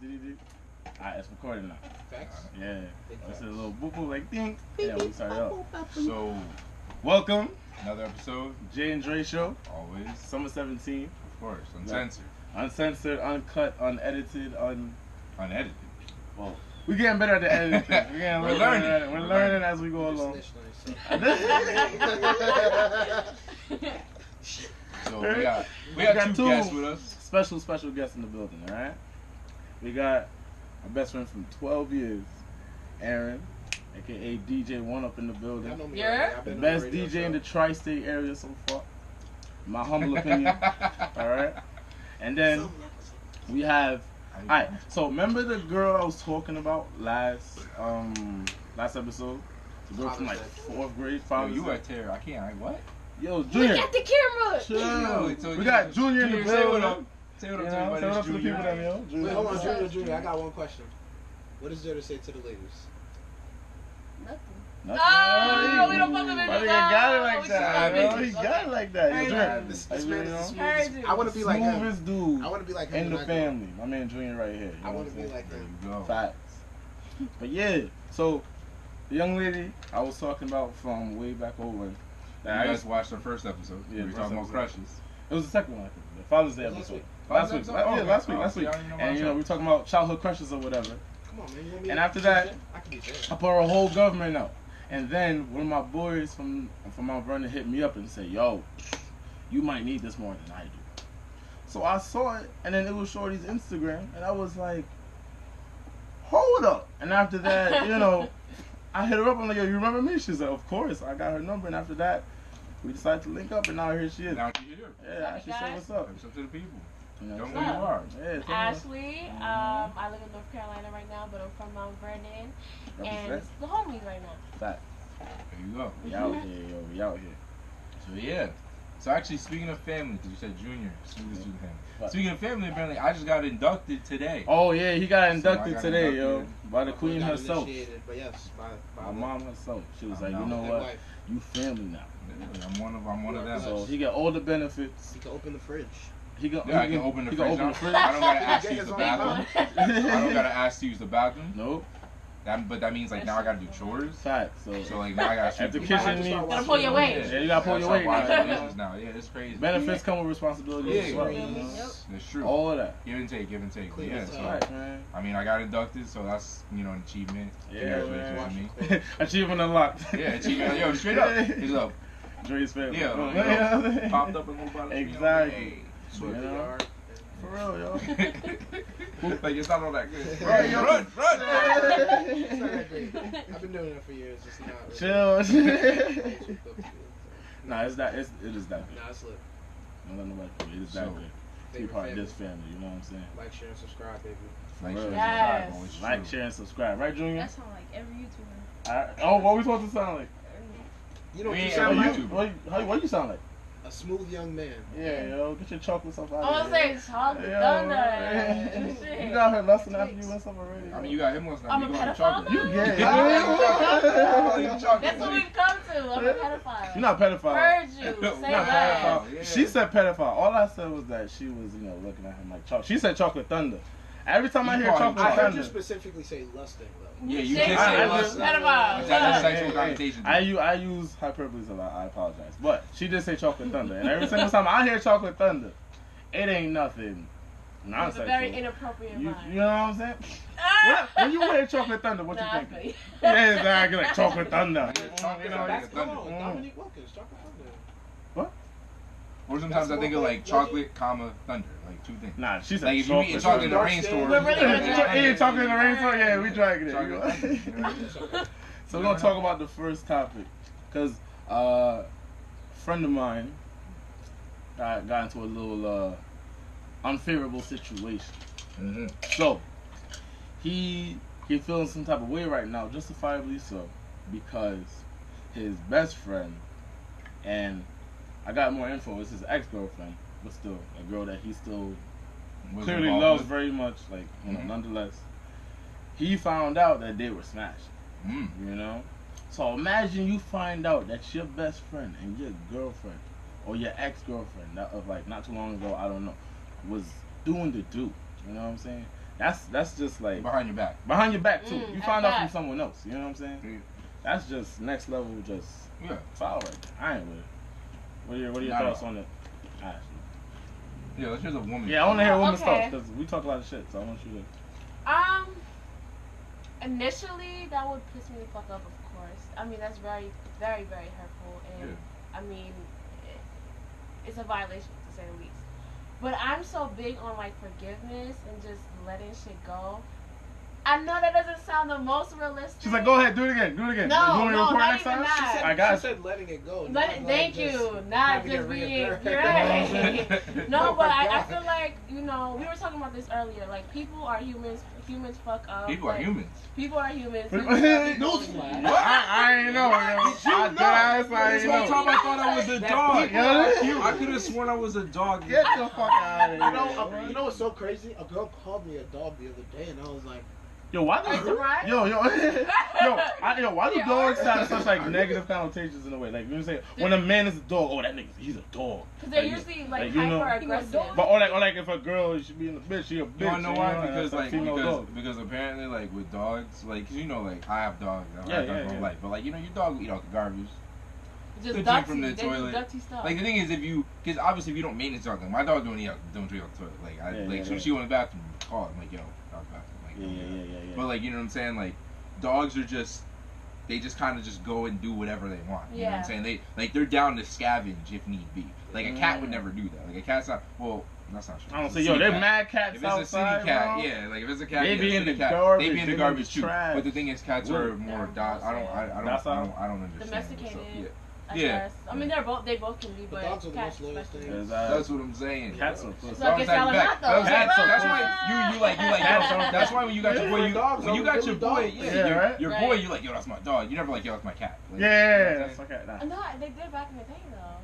Did? Alright, it's recording now. Facts? Yeah. It's a little boop boop like ding. Yeah, we started up. So, welcome. another episode. J&Dre Show. Always. Summer 17. Of course. Uncensored. Uncensored, uncut, unedited, Unedited. Well, we're getting better at the editing thing. We're learning. We're learning as we go along. So we got two guests with us. Special guests in the building, alright? We got our best friend from 12 years, Aaron, aka DJ One Up in the building. Yeah. The best DJ in the tri-state area so far. My humble opinion. Alright? And then we have alright, so remember the girl I was talking about last episode? The girl from like 4th grade, Yo, you are terrible. I can't. What? Yo, Junior. Look at the camera. Chill. We got Junior in the building. Say what up You to know, everybody. say what up to the Junior. people that know. Wait, hold on, Junior. I got one question. What is there to say to the ladies? Nothing. Nothing. Oh, we don't fuck with My it. nigga got it like We that. just Bro. He got it like that. Yo, Junior. This Like, man you know, is the Heard smoothest. you. I want to be like him. smoothest dude I want to be like him. in the when I grow up. family. My man Junior right here. You I know want to what I'm be like There him. you go. Facts. But yeah, so the young lady I was talking about from way back over. You that I guys used- watched our first episode. Yeah, We were first talking about episode. crushes. It was the second one, I think. The Father's Day Last episode. week. Last week. Episode? Yeah, Okay. last week. Oh, Last week. see, I don't even know And my you know, show. we talking about childhood crushes or whatever. Come on, man. You want me And to after do that, shit? I can be there. I put a whole government out. And then one of my boys from Mount Vernon hit me up and said, yo, you might need this more than I do. So I saw it, and then it was Shorty's Instagram, and I was like, hold up. And after that, you know, I hit her up, I'm like, yo, you remember me? She's like, of course. I got her number, and after that, we decided to link up, and now here she is. Now she's here. Yeah, I should say what's up. What's up to the people? You know Tell what me I'm who saying? you are. Yeah, tell me Ashley. I live in North Carolina right now, but I'm from Mount Vernon. And Represent. the homies right now. Fact. There you go. We out here, yo. We out here. So yeah. So actually, speaking of family, because you said Junior, smoothest to the family. What? Speaking of family, apparently, I just got inducted today. Oh, yeah, he got So I inducted got today, yo. inducted. By the My boy queen got herself. initiated, but yes, by My mom herself. She was I like, know. you know That what? wife. You family now. Yeah, I'm one of them. So he got all the benefits. He can open the fridge. He can, Yeah, I can open the he fridge. Can open now. the fridge. I don't gotta ask Get to use his the own bathroom. pot. I don't gotta ask to use the bathroom. Nope. But that means like now I gotta do chores. Fact. So So like now I gotta If the sweep kitchen house. needs- Gotta pull your weight. Yeah, you gotta pull your weight now. Washing you know? dishes now. Yeah, it's crazy. Benefits come with responsibilities Yeah, as well. yeah. You know? Yep. It's true. All of that. Give and take, give and take. But Clean yeah, as so hell. Right, man. I mean, I got inducted, so that's an achievement. Yeah, Congratulations to me. man. Achievement unlocked. Yeah, achievement. Yo, straight up. He's up. Dre's family. Yeah, You like, know what I'm yo, saying? popped up a little bottle. Exactly. Sweep You the know? yard. For real, yo. Like it's not all that good. Right, yo. Run. It's not that great. I've been doing it for years. It's not really. Chill. Nah, it is that good. Nah, it's lit. Don't let nobody fool you. It is that So, good. Be Favorite part of family. this family, you know what I'm saying? Like, share, and subscribe, baby. Like, For real. Yes. Like, share, and subscribe. Right, Junior? That sounds like every YouTuber. Oh, what we supposed to sound like? You know what We you ain't sound ever like? YouTuber. What you sound like? A smooth young man. Yeah, yo, get your chocolate stuff out I of was here. gonna say chocolate Yo, thunder. man. Shit. You got her lusting after you and stuff already. I mean, you got him once now. I'm You a going to pedophile chocolate. You gay. That's what we've come to. I'm a pedophile. You're not pedophile. Heard you. You're Say You're not that. pedophile. Yeah. She said pedophile. All I said was that she was, looking at him like chocolate. She said chocolate thunder. Every time I You hear call him chocolate I heard thunder, you specifically say lusting, though. Yeah, you Shit. did I say just- lust. Pedophile. That's a Look. sexual connotation. I use hyperboles a lot. I apologize, but she did say chocolate thunder, and every single time I hear chocolate thunder, it ain't nothing It's a nonsense. very inappropriate You line. know what I'm saying? Ah! When you hear chocolate thunder, what Nah, you I thinking? feel you. Yeah, exactly, like chocolate thunder. Yeah, chocolate You know, thunder. that's- That's Thunder. cool. Dominique Wilkins, chocolate thunder. Or sometimes I think of like chocolate, comma, thunder. Like two things. Nah, she said Like if you eat chocolate in the Dark rainstorm. skin. We're really Eating chocolate in the rainstorm? Yeah, we drinking it. Chocolate You know? thunder, you know what I mean? It's okay. So we're gonna talk about the first topic, cause a friend of mine got into a little unfavorable situation. Mm-hmm. So he feeling some type of way right now, justifiably so, because his best friend, and I got more info. It's his ex-girlfriend, but still a girl that he still clearly loves very much. Like nonetheless, he found out that they were smashing. You know, so imagine you find out that your best friend and your girlfriend or your ex-girlfriend that of like not too long ago, I don't know, was doing the do. You know what I'm saying? that's just like behind your back. Behind your back too. You find out from back. someone else. You know what I'm saying? Yeah. That's just next level. Just foul right there. I ain't with it. What are your thoughts on it? Ashley? Yeah, let's hear the woman. Yeah, I want to hear women's Okay. thoughts because we talk a lot of shit. So I want you to. Initially, that would piss me the fuck up, of course. I mean, that's very, very, very hurtful, and I mean, it's a violation to say the least. But I'm so big on like forgiveness and just letting shit go. I know that doesn't sound the most realistic. She's like, go ahead, do it again, do it again. No, you want me to no, record not next even time? that. I got She said letting it go. Thank you. Not just being right. No, but I feel like, you know, we were talking about this earlier. Like, people are humans. Humans fuck up. People like, are humans. People are humans. What? I ain't know. This whole time I thought I was a dog. I could have sworn I was a dog. Get the fuck out of here. You know what's so crazy? A girl called me a dog the other day, and I was like, Yo, why Are you surprised? why do dogs have such like negative connotations in a way? Like you know what I'm saying, when a man is a dog, oh that nigga, he's a dog. Because they're usually like you know, hyper aggressive. But or like if a girl should be in a bitch, she a bitch. You wanna know why? Because like because apparently like with dogs, like 'cause you know like I have dogs, I have dogs all life, but like you know your dog will eat out the garbage. Just Good dirty, from the they toilet. do dirty stuff. Like the thing is, if you, because obviously if you don't maintenance dog, like my dog don't drink out the toilet. Like so she went to the bathroom, call, I'm like yo, dog bathroom. Like, But like you know what I'm saying, like dogs are just, they just kind of just go and do whatever they want. You know what I'm saying? They're down to scavenge if need be. Like a cat would never do that. Like a cat's not. Well, that's not true. I don't say yo, they're mad cats if it's outside, a city cat, bro. yeah. Like if it's a cat, They be in the cat, garbage. they be in the garbage too. Trash. But the thing is, cats are more I don't understand. Domesticated. I guess. I mean, they both can be, but dogs are the cats most loyal especially. thing. That's what I'm saying. Cats are pussy. So I guess y'all are not though. That's why you like that's why when you got your boy, when you got your boy, your boy, you like yo, that's my dog. You never like yo, that's my cat. Like, that's my cat. Nah. No, they did back in the day though.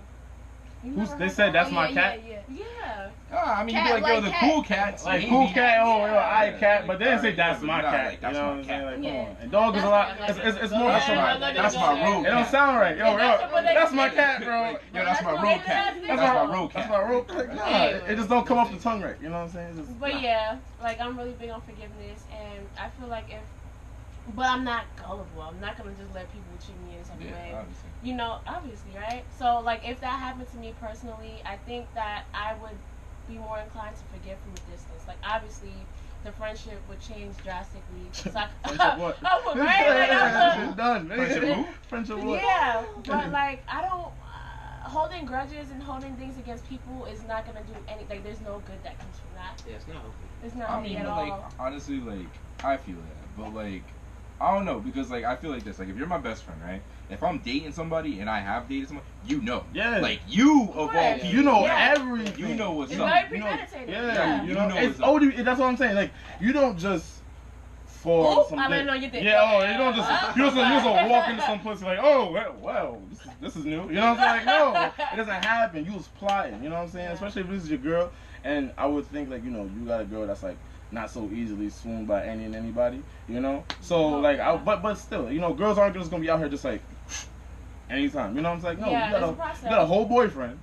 They said that's my cat. Yeah. I mean, you be like yo, the cool cats, like cool cat, I cat, but they didn't say that's my cat. That's my cat. Like, come on. And dog is a lot. It's more. That's my road. It don't sound right. Yo, that's my cat, bro. Yo, that's my road cat. That's my road cat. That's my road cat. Nah, it just don't come off the tongue right. You know what I'm saying? But yeah, like I'm really big on forgiveness, and I feel like but I'm not gullible. I'm not gonna just let people treat me in some way. Obviously. You know, obviously, right? So, like, if that happened to me personally, I think that I would be more inclined to forgive from a distance. Like, obviously, the friendship would change drastically. So Friendship what? Oh, right? Like, done. Friendship who? Friendship what? Yeah, but like, I don't. Holding grudges and holding things against people is not gonna do anything. Like, there's no good that comes from that. Yeah, it's not healthy. It's not I healthy mean, at like all. honestly, like I feel that, but like I don't know because like I feel like this. Like if you're my best friend, right? If I'm dating somebody and I have dated someone, you know, like you of all people, you know everything. You know what's it's up. very premeditated. You know what's up. That's what I'm saying. Like you don't just fall on some I didn't know you did. you don't just you just walk into some place like, oh well, this is new. You know what I'm saying? Like no, it doesn't happen. You was plotting. You know what I'm saying? Especially if this is your girl. And I would think like you got a girl that's like not so easily swooned by any and anybody. You know? So like but still, girls aren't just gonna be out here just like anytime. You know what I'm saying? No, you got a whole boyfriend.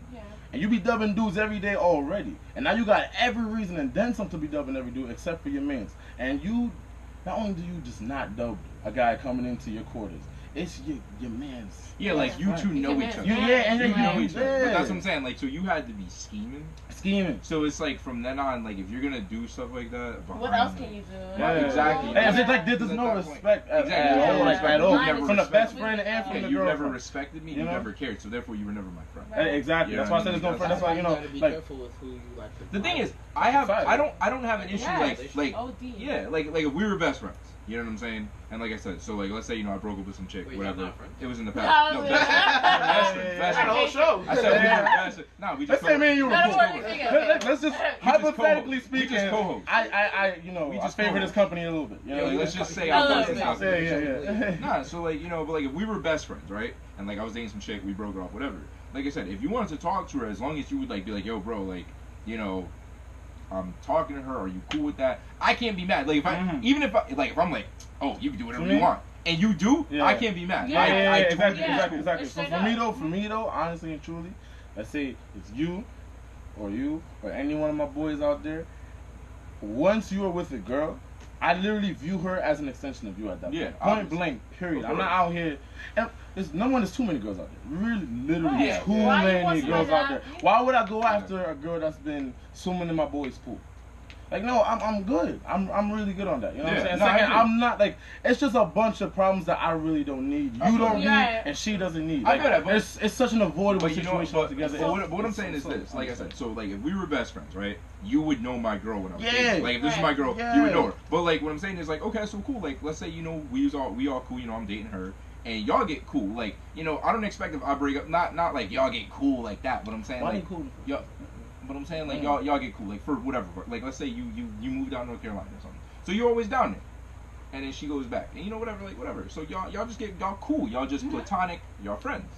And you be dubbing dudes every day already. And now you got every reason and then some to be dubbing every dude except for your mans. And you, not only do you just not dub a guy coming into your quarters, it's your man's. Yeah, like you two know each other. And you know each other. Yeah. But that's what I'm saying. Like, so you had to be scheming. So it's like from then on, like if you're gonna do stuff like that, what else can you do? Yeah, exactly. And it's like there's no respect at all. From the best friend and from the you girlfriend. never respected me. You never cared. So therefore, you were never my friend. Right. Exactly. That's why I said there's no friend. That's why you gotta be careful with who you like. The thing is, I don't have an issue like if we were best friends. You know what I'm saying? And like I said, so like let's say I broke up with some chick, whatever. It was in the past. No, best friend. The whole show. I said we were best friends. No, we just. Let's say me and you were co-hosts. Let's just hypothetically speaking. I favor this company a little bit. Let's just say Nah, so like but like if we were best friends, right? And like I was dating some chick, we broke it off, whatever. Like I said, if you wanted to talk to her, as long as you would like be like, yo, bro, like I'm talking to her. Are you cool with that? I can't be mad. Like if if I'm like, oh, you can do whatever you want, and you do, I can't be mad. Exactly. So for me though, honestly and truly, let's say it's you or any one of my boys out there. once you are with a girl, I literally view her as an extension of you at that point. Point blank, period. I'm not out here. No one is too many girls out there. Really, literally too many girls out there. Why would I go after a girl that's been swimming in my boy's pool? Like, no, I'm good. I'm really good on that. You know what I'm saying? Second, I'm not like, it's just a bunch of problems that I really don't need. You don't need, and she doesn't need. Like, it's such an avoidable situation altogether. But what I'm saying is this, like I said, so like if we were best friends, right? You would know my girl when I was dating. Like if this is my girl, you would know her. But like what I'm saying is like, okay, so cool. Like let's say we all cool. I'm dating her. And y'all get cool, like I don't expect if I break up, not like y'all get cool like that. But I'm saying like cool? But I'm saying like y'all get cool, like for whatever. Like let's say you moved down to North Carolina or something, so you're always down there, and then she goes back, and whatever. So y'all just get cool. Y'all just platonic. Y'all friends.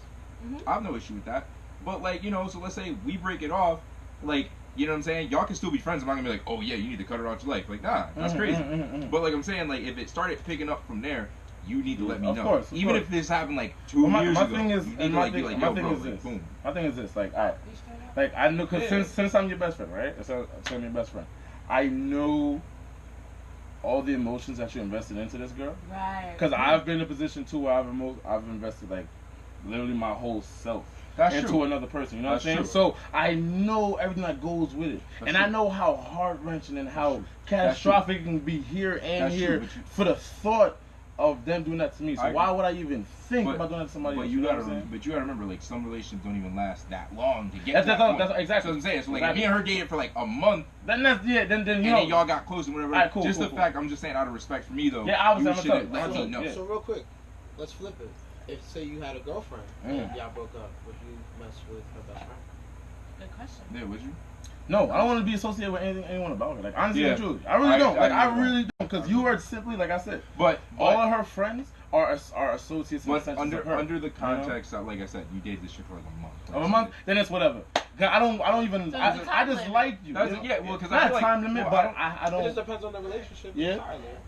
I have no issue with that. But like so let's say we break it off, like. You know what I'm saying? Y'all can still be friends. I'm not gonna be like, oh yeah, you need to cut her out your life. Like, nah, that's crazy. But like I'm saying, like if it started picking up from there, you need to let me know. Of Even course. if this happened like 2 years ago, thing is, you need to like be like, yo, bro, like, boom. My thing is this, like, alright, like I know, cause since I'm your best friend, right? So I'm your best friend. I know all the emotions that you invested into this girl. Right. Cause I've been in a position too where I've invested like literally my whole self. Into another person, you know what I'm saying? True. So I know everything that goes with it, I know how heart wrenching and how catastrophic it can be here and here for the thought of them doing that to me. So why would I even think about doing that to somebody else? But you gotta remember, like some relationships don't even last that long to get. That's exactly what I'm saying. So like me and her dated for like a month. Then y'all got close and whatever. Right, cool, just cool, the fact, I'm just saying out of respect for me though. Yeah, obviously you should let me know. So real quick, let's flip it. If say you had a girlfriend and y'all broke up, would you mess with her best friend? Good question. Yeah, would you? No, I don't want to be associated with anyone about her. Like honestly and truly, I really don't. Like I really don't, because you are simply like I said. But all of her friends are associates. But under the context that, like I said, you dated this shit for like a month. Of a month, then it's whatever. I don't even. So I just like you. Yeah, well, because not a time limit, but I don't. It just depends on the relationship. Yeah.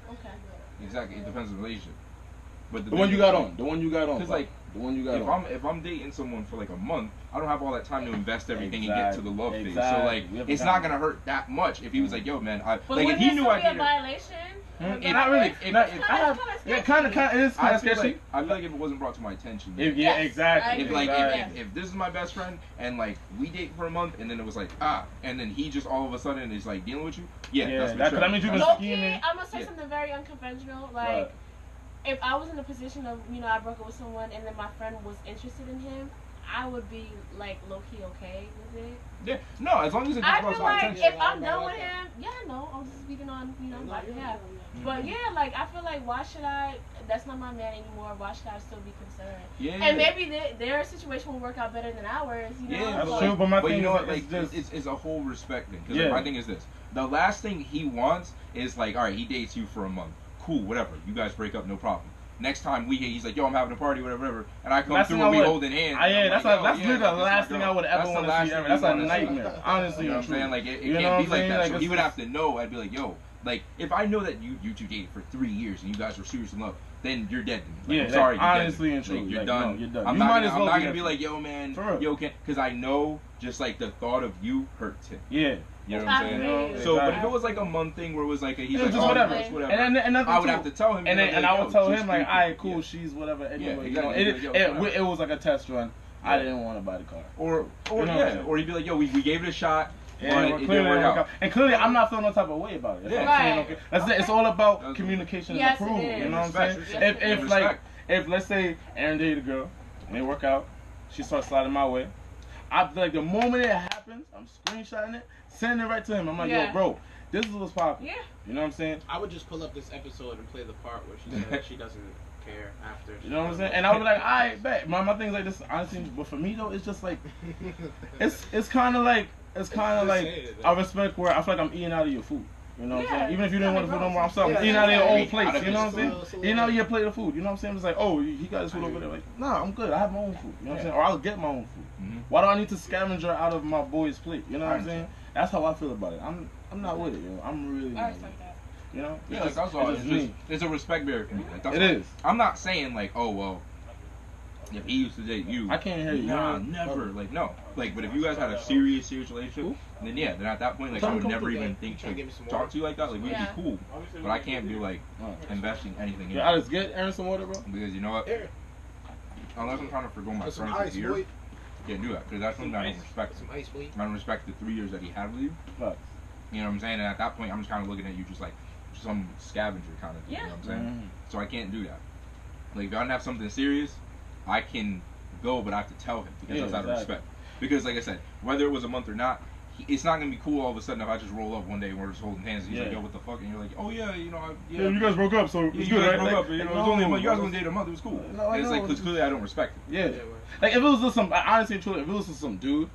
Okay. Exactly, it depends on the relationship. But the one you got on. Because like the one you got on. If I'm dating someone for like a month, I don't have all that time to invest everything and get to the love phase. So like, it's not gonna hurt that much if he was like, yo, man, like if he knew I dated. Violation. Not really. It kind of is kind of sketchy. I feel like if it wasn't brought to my attention. Yeah, exactly. If this is my best friend and like we date for a month and then it was like and then he just all of a sudden is like dealing with you. Yeah, that's that means you've been scheming. I'm gonna say something very unconventional, like. If I was in a position of, I broke up with someone and then my friend was interested in him, I would be like low-key okay with it. Yeah, no, as long as it just I feel like if I'm done with him, I'm just speaking on, my behalf. But yeah, like I feel like why should I? That's not my man anymore. Why should I still be concerned? Yeah. And maybe their situation will work out better than ours. Yeah, that's true. But my thing is, like, it's a whole respect thing. Because my thing is this: the last thing he wants is like, all right, he dates you for a month. Cool, whatever. You guys break up, no problem. Next time he's like, yo, I'm having a party, whatever, and I come through and we holding hands. That's literally the last thing I would ever want to see ever. That's a nightmare, honestly. You know what I'm saying? Like, it can't be like that. So he would have to know. I'd be like, yo, like, if I know that you two dated for 3 years and you guys were serious in love, then you're dead to me. Like, I'm sorry, honestly and truly. You're done. No, you're done. I'm not gonna be like, yo, man, because I know just like the thought of you hurts him. Yeah. You know what I'm saying? So, but if it was like a month thing where it was like he's like, just whatever. And I would have to tell him. And I would tell him like, alright, cool, she's whatever. Anyway, it was like a test run. I didn't want to buy the car. Or he'd be like, yo, we gave it a shot. Yeah, but it didn't work out. And clearly, I'm not feeling no type of way about it. It's all about communication and approval. You know what I'm saying? If let's say Aaron dated a girl, and they work out, she starts sliding my way. I like the moment it happens, I'm screenshotting it, sending it right to him. I'm like, yo, bro, this is what's popping. Yeah. You know what I'm saying? I would just pull up this episode and play the part where she said she doesn't care after. You know what I'm saying? And I would be like, alright, bet. My thing's like this, honestly. But for me though, it's just like, it's kind of like a respect where I feel like I'm eating out of your food. You know what I'm saying? Even if you didn't want the food no more, I'm sorry. Eating out of your own plates. You know what I'm saying? Eating out of your plate of food. You know what I'm saying? It's like, oh, he got his food over there. Like, nah, I'm good. I have my own food. You know what I'm saying? Or I'll get my own food. Why do I need to scavenger out of my boy's plate? You know what I'm saying? That's how I feel about it. I'm not with it, yo. I'm really not with it. You know? Yeah, like, that's all. It's a respect barrier for me. Like, it is. I'm not saying like, oh well, if he used to date you, I can't hear you. Nah, never. Like, no. Like, but if you guys had a serious relationship, then yeah, then at that point, like, I would never even think to talk to you like that. Like, we'd be cool. But I can't be, like, investing anything in you. I just get Aaron some water, bro. Because you know what? Unless I'm trying to forgo my friends this year, can't do that. Because that's something I don't respect. I don't respect the 3 years that he had with you. You know what I'm saying? And at that point, I'm just kind of looking at you just like some scavenger kind of thing. You know what I'm saying? So I can't do that. Like, if I don't have something serious, I can go, but I have to tell him because that's out of respect. Because, like I said, whether it was a month or not, it's not gonna be cool all of a sudden if I just roll up one day and we're just holding hands and he's like, yo, what the fuck? And you're like, oh yeah, you know, you guys broke up, so it's you good, guys right? broke Like, up, you know, it was only a month. You guys only dated a month. It was cool. And it's like, because clearly I don't respect it. Yeah. Like, if it was just some, honestly and truly, if it was just some dude,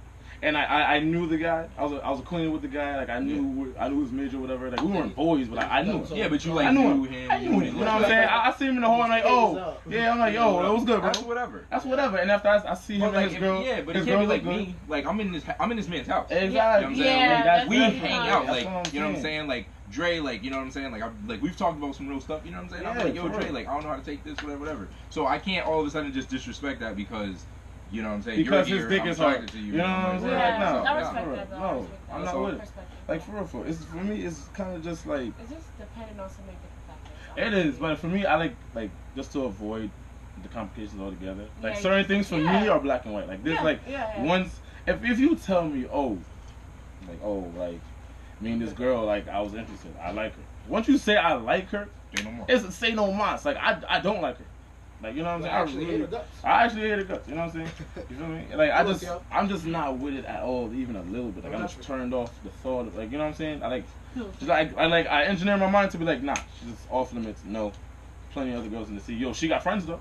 and I knew the guy, I was acquainted with the guy, like I knew his major, whatever. Like, we weren't boys, but I knew him. Yeah, but you like I knew him. I knew him. You know what I'm saying? I see him in the hall, I'm like, oh, yeah, I'm like, yo, it was good, bro. That's whatever. That's whatever. And after I see him and his girl, yeah, but it can't be like me. Like, I'm in this man's house. Exactly. You know what I'm saying? Yeah, we hang out, That's like, what you know what I'm saying? Like, Dre, like, you know what I'm saying? Like, we've talked about some real stuff, you know what I'm saying? I'm like, yo, Dre, like, I don't know how to take this, whatever. So I can't all of a sudden just disrespect that because, you know what I'm saying? Because you're his here, dick I'm is hard. attracted to You know what I'm saying? Yeah, Like, I respect that, though. No, I'm not with it. Like, for real. It's, for me, it's kind of just like... It's just dependent on so many different factors. It is, but for me, I like just to avoid the complications altogether. Like, Yeah, certain things for me are black and white. Like, this, once... If you tell me, like, me and this girl, like, I was interested. I like her. Once you say I like her, it's say no mas. Like, I don't like her. Like, you know what I'm saying? I actually hate her guts. You know what I'm saying? You feel me? Like, I'm just not with it at all, even a little bit. Like, I'm just turned off the thought of, like, you know what I'm saying? I engineer my mind to be like, nah, she's just off limits. No, plenty of other girls in the sea. Yo, she got friends though.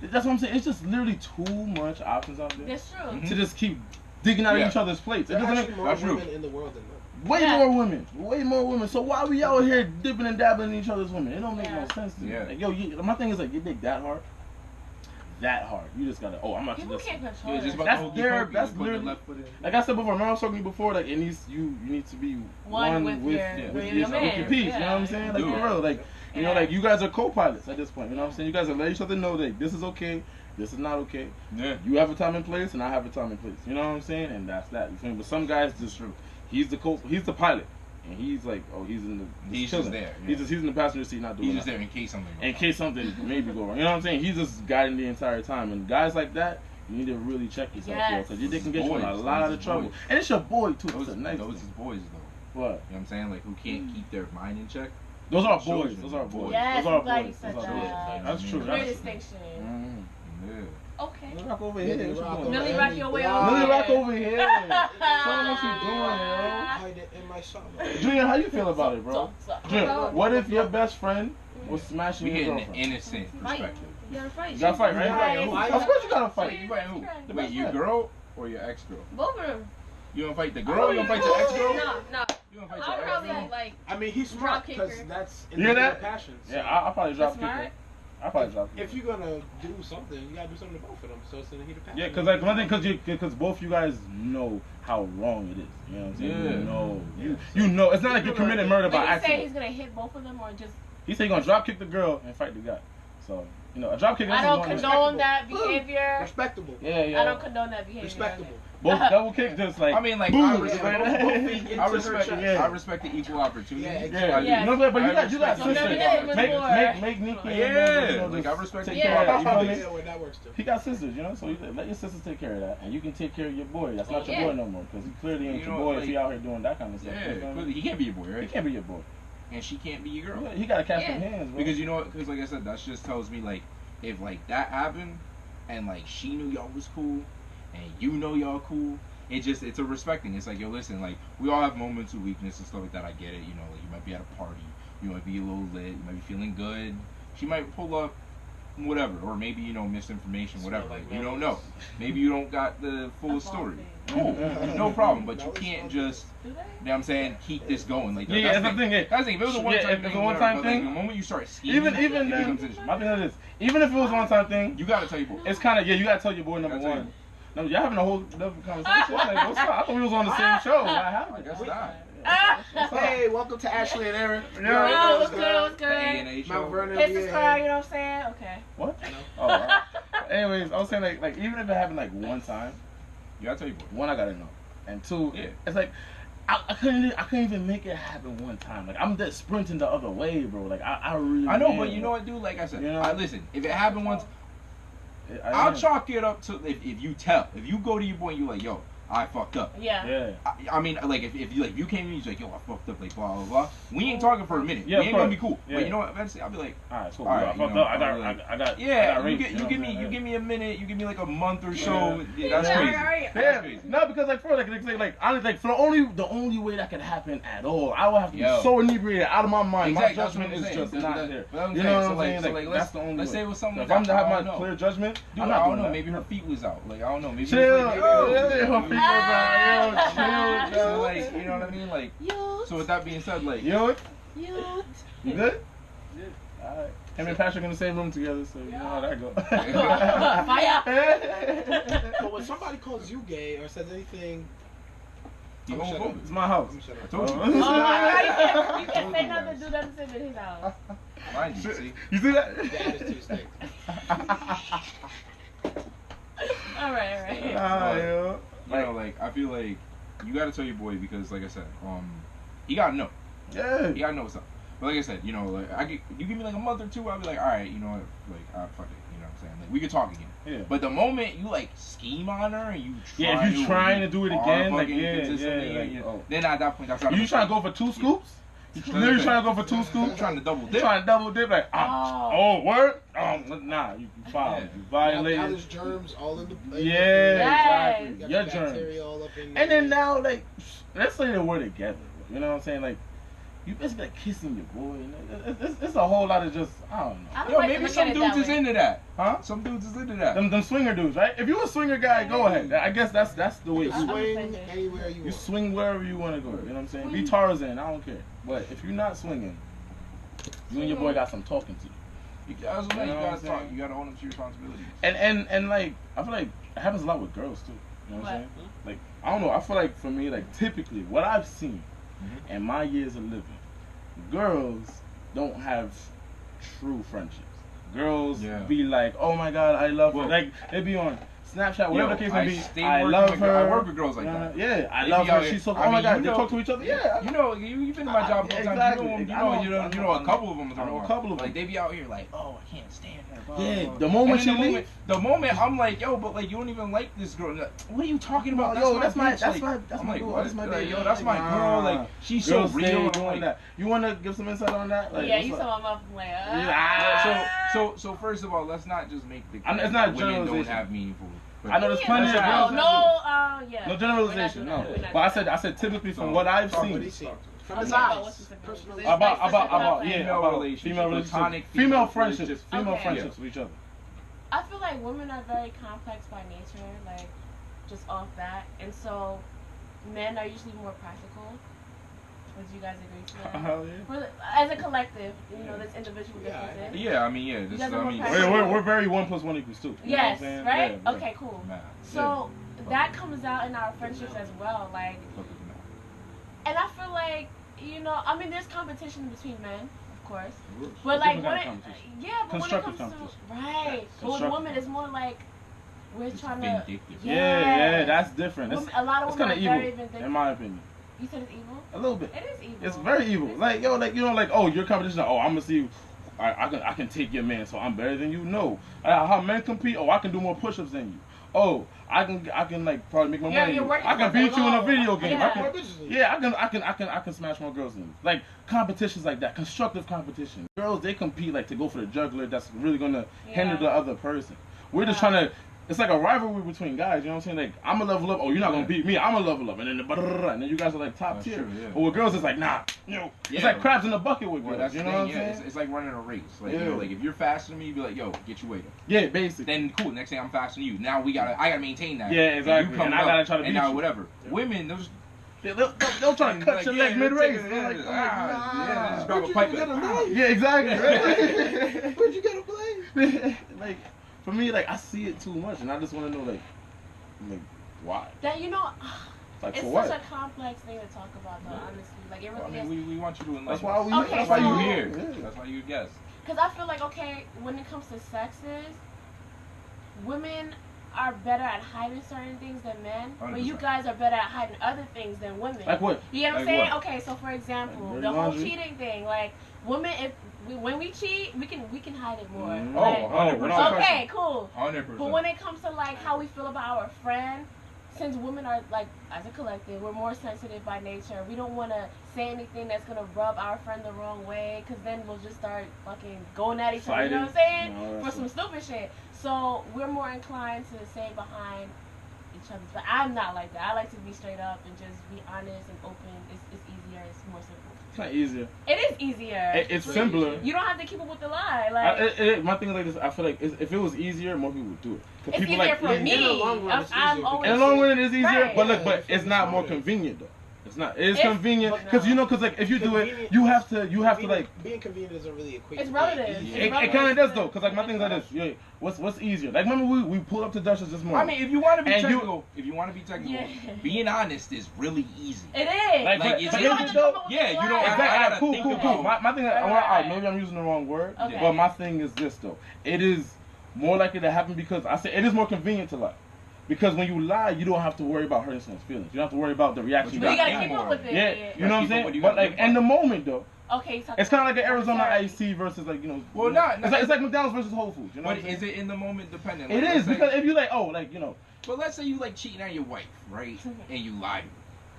That's what I'm saying. It's just literally too much options out there. That's true. To just keep digging out each other's plates. It doesn't more women in the world than men. Way more women. So why we out here dipping and dabbling in each other's women? It don't make no sense to me. Like, yo, my thing is like, you dig that hard. You just gotta. Oh, I'm not. People can't control it. That's literally. Like I said before, remember I was talking to you before. Like, you need to be one with your piece. You know what I'm saying? Like, for real. Like, you know, like, you guys are co-pilots at this point. You know what I'm saying? You guys are let each other know that this is okay. This is not okay. Yeah. You have a time and place, and I have a time and place. You know what I'm saying? And that's that. You feel me? But some guys just he's the pilot, and he's like, oh, he's in the he's just there. Yeah. He's in the passenger seat, not doing. He's just there in case something. Maybe go wrong. You know what I'm saying? He's just guiding the entire time. And guys like that, you need to really check yourself, bro, because they can get you in a lot of trouble. And it's your boy too. Those his boys though. What? You know what I'm saying? Like, who can't keep their mind in check. Those are boys. Yes, those are glad boys. you said that. That's true. Great distinction. Yeah. Okay. Millie Rock over here. Millie Rock your way over Millie here. Rock over here. Show me what you're doing, yo. Hide it in my song. Junior, how you feel about it, bro? Junior, what if your best friend was smashing your girlfriend? We get an innocent perspective. You gotta fight. You gotta fight, right? Of course you gotta fight. You fight who? Wait, your girl or your ex-girl? Both of them. You gonna fight the girl? You gonna fight your ex-girl? No. You gonna fight I'll your probably ex-girl? like. I mean, he's smart because that's in their passions. Yeah, I'll probably drop kick her. If you're gonna do something, you gotta do something to both of them. So it's in the heat of passion. Yeah, because like one thing, because both you guys know how wrong it is. You know what I'm saying? You know. It's not like you committed murder by accident. Did he say he's gonna hit both of them or just? He said he's gonna drop kick the girl and fight the guy. So you know, a drop kick. I don't condone that behavior. Respectable. Yeah. I don't condone that behavior. Respectable. Both double kick, just like. I mean, like, boom. I respect the equal opportunity. Yeah. No, but you got sisters. Make Nikki. Yeah. Like, I respect the equal opportunity. That works too. He got sisters, you know, so let your sisters take care of that, and you can take care of your boy. That's not your boy no more, because he clearly ain't your boy if he out here doing that kind of stuff. Yeah, he can't be your boy, right? He can't be your boy. And she can't be your girl. He gotta catch them hands, bro. Because you know what? Because like I said, that just tells me like if like that happened, and like she knew y'all was cool, and you know y'all cool. It's a respecting. It's like, yo, listen, like we all have moments of weakness and stuff like that. I get it. You know, like you might be at a party, you might be a little lit, you might be feeling good. She might pull up, whatever, or maybe misinformation, whatever. Like, you don't know. Maybe you don't got the full story. Cool, no problem. But you can't just, you know what I'm saying, keep this going like that. That's the thing. That's the thing. If it was a one-time thing, the moment you start scheming, even then, my thing is this. Even if it was a one-time thing, you gotta tell your boy. It's kind of you gotta tell your boy number one. No, y'all having a whole different conversation. Like, what's up? I thought we was on the same show. What happened? That's not. Hey, welcome to Ashley and Aaron. What's good? Mount Vernon. His subscribe, you know what I'm saying? Okay. What? Oh, right. anyways, I was saying like even if it happened like one time, You gotta tell your boy. one, I gotta know, and two, Yeah. it's like I couldn't even make it happen one time. Like I'm just sprinting the other way, bro. Like I really. I know, am. but you know what, dude? Like I said, You know? listen. If it happened once, I I'll chalk it up to if you go to your boy and you like, yo, I fucked up. Yeah. Yeah. I mean, like if you came in, and you're like, yo, I fucked up, like blah blah blah. We ain't talking for a minute. Yeah, we ain't of gonna be course. cool. Yeah. But you know what? Eventually, I'll be like, All right, cool. All right, I you fucked know, up. I got. yeah. I got raped, You give me a minute. You give me like a month or so. Yeah, that's Yeah, crazy. right. That's Yeah, crazy. no, because like for honestly, for the only way that could happen at all, I would have to be Yo. so inebriated out of my mind. Exactly, My that's what judgment I'm is saying. just That's not what there. I'm You saying. know So, what I'm like, saying? so, Like, like, that's the only let's way. say it was something So like if I'm to that, have I my don't know. clear judgment, Dude, I'm I not don't doing know. that. Maybe her feet was out. Like I don't know. Maybe Chill, it was like, yo, yeah, her feet was out. Yo, chill, So, like, you know what I mean? Like, Youth. so with that being said, like, Yo, Youth. you good? Alright. Him and Patrick in the same room together, so you know how that go. Fire. But when somebody calls you gay or says anything, you I'm shut homophobic. up. It's my house. I'm shut I up. told you. Oh my God, you can't say nothing. Do nothing to his house. Mind you, see. You see that? The attitude stinks. All right. Yo. You know, like I feel like you gotta tell your boy because, like I said, he gotta know. Yeah. He gotta know what's up. But like I said, you know, like you give me like a month or two, I'll be like, all right, you know what, like, fuck it, you know what I'm saying? Like we could talk again. Yeah. But the moment you like scheme on her and you try If you trying to do it are again, like fucking yeah, consistently, like, and oh. then at that point, that's not. You trying to go for 2 scoops? You literally trying to go for 2 scoops? trying to double You dip. trying to double dip? Like, oh, word? Nah, you fouled. Yeah. You Now violated. there's germs all in the. Yeah, Yes. exactly. You Your got germs. bacteria all up in And then now, like, let's say that we're together. You know what I'm saying? Like, you basically like kissing your boy. You know? It's a whole lot of just, I don't know. I don't Yo, like to maybe look some at it that dudes is way. into that. Huh? Some dudes is into that. Them swinger dudes, right? If you a swinger guy, go ahead. I guess that's the way You you I'm swing offended. anywhere you You want. swing wherever you want to go. You know what I'm saying? Be Swing. Tarzan, I don't care. But if you're not swinging, you and your boy got some talking to do. That's what I'm saying. You You know what gotta I'm talk. saying? You gotta own up to your responsibilities. And like I feel like it happens a lot with girls too. You know what I'm What? saying? Like I don't know. I feel like for me, like typically what I've seen in my years of living, girls don't have true friendships. Girls Yeah. be like, oh my god, I love her. Well- Like they be on Snapchat, whatever the case may be. I working love with- her. I work with girls like that. Yeah, I They love be her. out here- She's so. I Oh my mean, god, you they know- talk to each other. Yeah, You know, you've been in my job a couple times. Exactly. You I know know a couple of them. I know a couple of them. Like they be out here like, oh, I can't stand her. Blah, Yeah, blah, blah. the moment And she then leave. the moment I'm like, yo, but like you don't even like this girl. Like, what are you talking about? Yo, that's my bitch. that's Like, my I'm my like, girl. what? That's my Like, baby. yo, that's my girl. Like she's so Girls real. stay I'm doing like, that. You wanna give some insight on that? Like, Yeah, what's you up? saw my mouth. I'm like, So first of all, let's not just make the I know it's not women don't generalization. have meaningful. I know there's plenty of That's girls. not- yeah. No generalization, no. We're not But doing I said typically from So, what I've Talk what seen he seen. From that. his Okay, eyes. what's the difference? Personal It's about like such a about complex- yeah Female about relationships, female relationships, platonic female female friendships, relationships. female Okay. friendships with each other. I feel like women are very complex by nature, like just off that, and so men are usually more practical. Would you guys agree to that? Hell yeah. As a collective, you know, there's individual Yeah, differences. Yeah, I mean, yeah. This, guys are I more mean, passionate. We're very 1 + 1 = 2. You know what I'm Yes, saying? right? Yeah, Okay, cool. Nah, So that comes out in our friendships as well, like, fuck with the man. and I feel like, you know, I mean, there's competition between men, of course, But but like Different when kind it, of competition. yeah, but when it Constructive comes to competition. right, but with women, it's more like we're it's trying to. vindictive. Yeah, that's different. It's, Women, a lot of it's women kind are of very evil, vindictive. in my opinion. You said it's evil. A little bit. It is evil. It's very evil. Like yo, like you know, like oh, your competition. Oh, I'm gonna see. I can take your man, so I'm better than you. No, how men compete. Oh, I can do more push-ups than you. Oh, I can like probably make more money. You're than you. working I can for beat you in a goal. video game. Yeah. I can, yeah, I can smash more girls than you. Like competitions like that, constructive competition. Girls they compete like to go for the juggler that's really gonna hinder the other person. We're just trying to. It's like a rivalry between guys, you know what I'm saying? Like, I'm gonna level up, oh, you're not gonna beat me, I'm gonna level up, and then you guys are like top That's tier. true, yeah. But with girls, it's like, nah, it's Yeah. like crabs in the bucket with Well, girls, that's you the know thing, what I'm yeah. saying? It's like running a race. Like, Yeah. you know, like if you're faster than me, you'd be like, yo, get your weight up. Yeah, basically. Then cool, next thing I'm faster than you. Now I gotta maintain that. Yeah, exactly. And, you come And I gotta try to and beat now you. whatever. Yeah. Women, those They'll try to cut like, your yeah, leg mid-race. yeah, They're like, yeah, just nah. grab a pipe. Like, Yeah, exactly. Where'd you get a blade? Like, for me, like, I see it too much, and I just want to know, like, why? That, you know, Like, it's for such what? a complex thing to talk about, though. Honestly, like it I really is. mean, we want you to enlighten. That's why we. Okay, that's why so- you here. Yeah. That's why you guess. Because I feel like, okay, when it comes to sexes, women are better at hiding certain things than men, but you 100%. guys are better at hiding other things than women. Like what? You know what I'm Like saying? what? Okay, so for example, Like the whole laundry? cheating thing, like women, when we cheat, we can hide it more. Mm. Like, Oh, 100%. okay, cool. 100%. But when it comes to like how we feel about our friend, since women are like as a collective, we're more sensitive by nature. We don't want to say anything that's gonna rub our friend the wrong way, because then we'll just start fucking going at each other. You know what I'm saying? No, For some stupid shit. So we're more inclined to stay behind each other. But I'm not like that. I like to be straight up and just be honest and open. It's easier. It's more simple. It's not easier. It is easier. It's simpler. You don't have to keep up with the lie. Like My thing is like this. I feel like if it was easier, more people would do it. it's People easier like for me. in the long run, it's I'm easier always in the long run it is easier, Right. but look, but Yeah, it's not more smarter. convenient though. It's not. It's It's- convenient but because no. you know, because like if you do it, you have to like. being convenient doesn't really equate. It's to relative. being easy. It kind of does though, because like my thing's like this. Yeah, what's easier? Like remember we pulled up to Dutchess this morning. I mean, if you want to be And you- technical, Yeah. being honest is really easy. It is. Like, Like, but it's But is you it don't have to though? come up with Yeah, the you don't lie. have- Exactly. I gotta Cool, think cool, about cool. it. My thing, Right. maybe I'm using the wrong word, Okay. but my thing is this though. It is more likely to happen because I say it is more convenient to lie. Because when you lie, you don't have to worry about hurting someone's feelings. You don't have to worry about the reaction. But you gotta got keep up more. with it. Yeah, you know what I'm keep up with saying. you But gotta like live in by. the moment though, Okay, you talking it's kind of like an about- Arizona sorry. IC versus like Well, not- it's like McDonald's versus Whole Foods. You know But what I'm is saying? it in the moment dependent? It Like, is let's say- because if you like But let's say you like cheating on your wife, right? And you lie to her.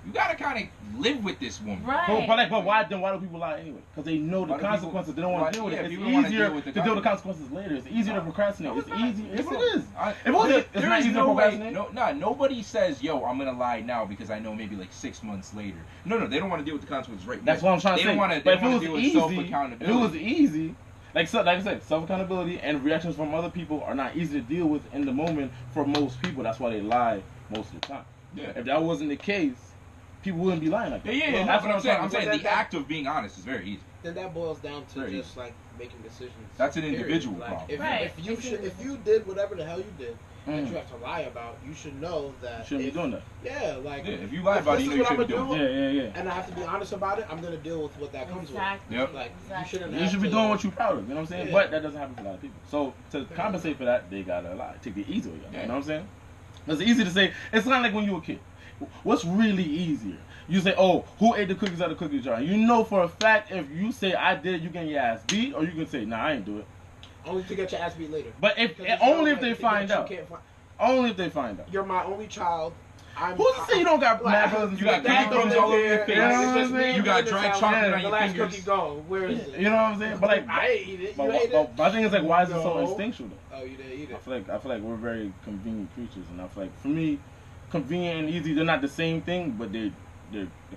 You gotta kind of live with this woman. Right. but why do people lie anyway? Because they know the Why do consequences. They don't want why- to deal with yeah, it. It's people wanna easier deal with the to deal with the consequences later. It's easier to procrastinate. No, It's it's not. easy. Yes, People- it is. I- If it wasn't, it's there not is easy to no way. procrastinate. Nobody says, "Yo, I'm gonna lie now because I know maybe like 6 months later." No, they don't want to deal with the consequences right That's now. what I'm trying to They say. don't want to. But They if it want was to deal with easy, self-accountability. if it was easy, like I said, self-accountability and reactions from other people are not easy to deal with in the moment for most people. That's why they lie most of the time. Yeah. If that wasn't the case, people wouldn't be lying like that. Yeah, Well, no, that's but what I'm saying trying to say. the act of being honest is very easy. Then that boils down to Very just like making decisions. That's an period. individual Like, problem. Right. If you did whatever the hell you did that Mm. you have to lie about, you should know that. Shouldn't be doing that. Yeah, like Yeah, if you lie about it, this you is know you what I'ma shouldn't be doing do, Yeah. and I have to be honest about it, I'm gonna deal with what that comes Exactly. Yep. with. Like Exactly. you shouldn't. You have should be to, doing what you're proud of, you know what I'm saying? Yeah. But that doesn't happen for a lot of people. So to compensate for that, they gotta lie. Take the easy way out. Yeah. You know what I'm saying? It's easy to say. It's not like when you were a kid. What's really easier? You say, "Oh, who ate the cookies out of the cookie jar?" You know for a fact if you say I did, you getting your ass beat, or you can say, "Nah, I ain't do it." Only to get your ass beat later. But if Because only you if know they that find you out. can't find- Only if they find out. You're my only child. Who's to say you don't got Like, mad brothers and you got sisters? cookie crumbs all over your face. You know what I'm saying? You got dry chocolate on The your last fingers. cookie go. Where is it? You know what I'm saying? But like, I ate it. You but, ate but it. my thing is like, why is it so No. instinctual though? Oh, you didn't eat I it. feel like we're very convenient creatures, and I feel like for me, convenient and easy, they're not the same thing, but they're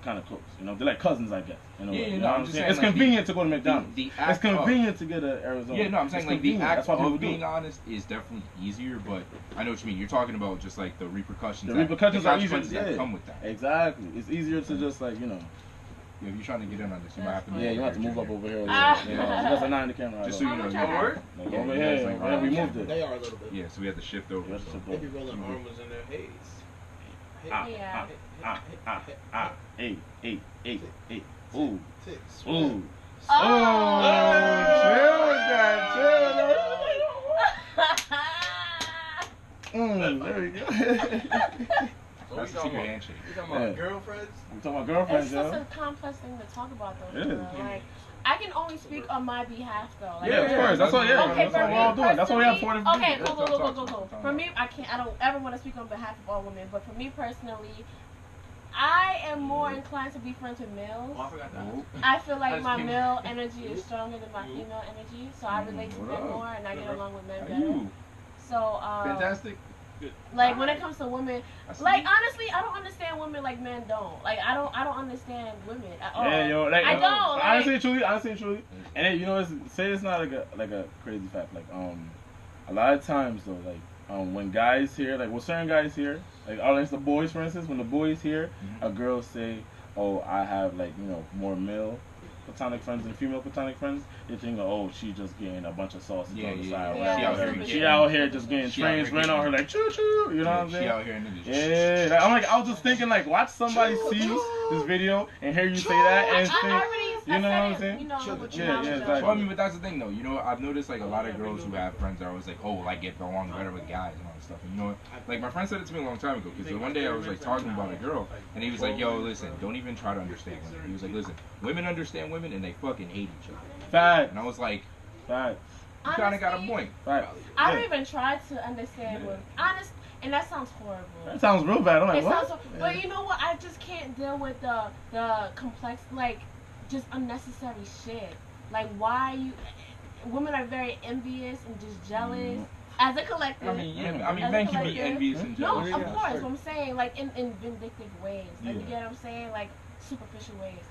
kind of close. You know, they're like cousins, I guess. In a way. Yeah, You no, know what I'm I'm just saying? saying, It's like, convenient to go to McDonald's. the It's act convenient to get to Arizona. Yeah, no, I'm saying It's like the convenient. act That's why people of do it. being honest is definitely easier, but I know what you mean. You're talking about just like the repercussions. The repercussions the are easier. consequences that Yeah. come with that. Exactly. It's easier to just like, you know. Yeah, if you're trying to get in on this, you might have to. Yeah, you have to move up over here. Ah. You know, that's a 9 in the camera. Just so you know, I'm you trying to- work. Like, Yeah, over you guys here, like, yeah, we moved it. They are a little bit. Yeah, so we had to shift over. You have to so. shift They be over. rolling arms in their heads. Ah, Yeah. Hey, ooh, Six. ooh. Oh. Chill with that, there we go. That's the secret handshake. You talking about Yeah. girlfriends? I'm talking about It's girlfriends, such yo. a complex thing to talk about, though. It for is. real. Like, I can only speak on my behalf, though. Like, Yeah, of course. That's what. Yeah, Okay, that's for what me we're all doing. That's why we have 4 different Okay, people. cool. For me, I don't ever want to speak on behalf of all women, but for me personally, I am more inclined to be friends with males. Oh, I forgot that. I feel like my male energy is stronger than my female energy, so I relate to What men up? more, and I get along with men How better. you? So, Fantastic. like when it comes to women, I see. like honestly, I don't understand women like men don't. Like I don't understand women at all. Yeah, yo, like I don't. Like, honestly and truly, and then, you know, say it's not like a crazy fact. Like a lot of times though, like when guys hear, like, with certain guys here, like, it's the boys, for instance, when the boys hear a girl say, "Oh, I have, like, you know, more male platonic friends than female platonic friends," they think, "Oh, she just getting a bunch of sauces on the side." Yeah, She out here just getting She out here trains ran on her like choo choo. You know what I'm She saying? out here and it is. Yeah, like, I was just thinking, like, watch somebody see this video and hear you say that and I think, already You know what I'm saying? You know, with Yeah, knowledge of- exactly. Well, I mean, but that's the thing, though. You know, I've noticed like a lot of girls who have friends that are always like, oh, well, I get along better with guys and all that stuff. And you know what? Like my friend said it to me a long time ago. Because one day I was like talking about a girl, and he was like, yo, listen, don't even try to understand women. He was like, listen, women understand women, and they fucking hate each other. Fact. And I was like, Fact. you kind of got a point. Fact. I don't even try to understand women. And that sounds horrible. That sounds real bad. I'm like, It what? sounds so, but you know what? I just can't deal with the complex, like, just unnecessary shit. Like, why you... Women are very envious and just jealous. As a collective. I mean, yeah, As men a can be collective. envious and No, jealous. of course. What I'm saying, like, in vindictive ways. Like, you get what I'm saying? Like, superficial ways.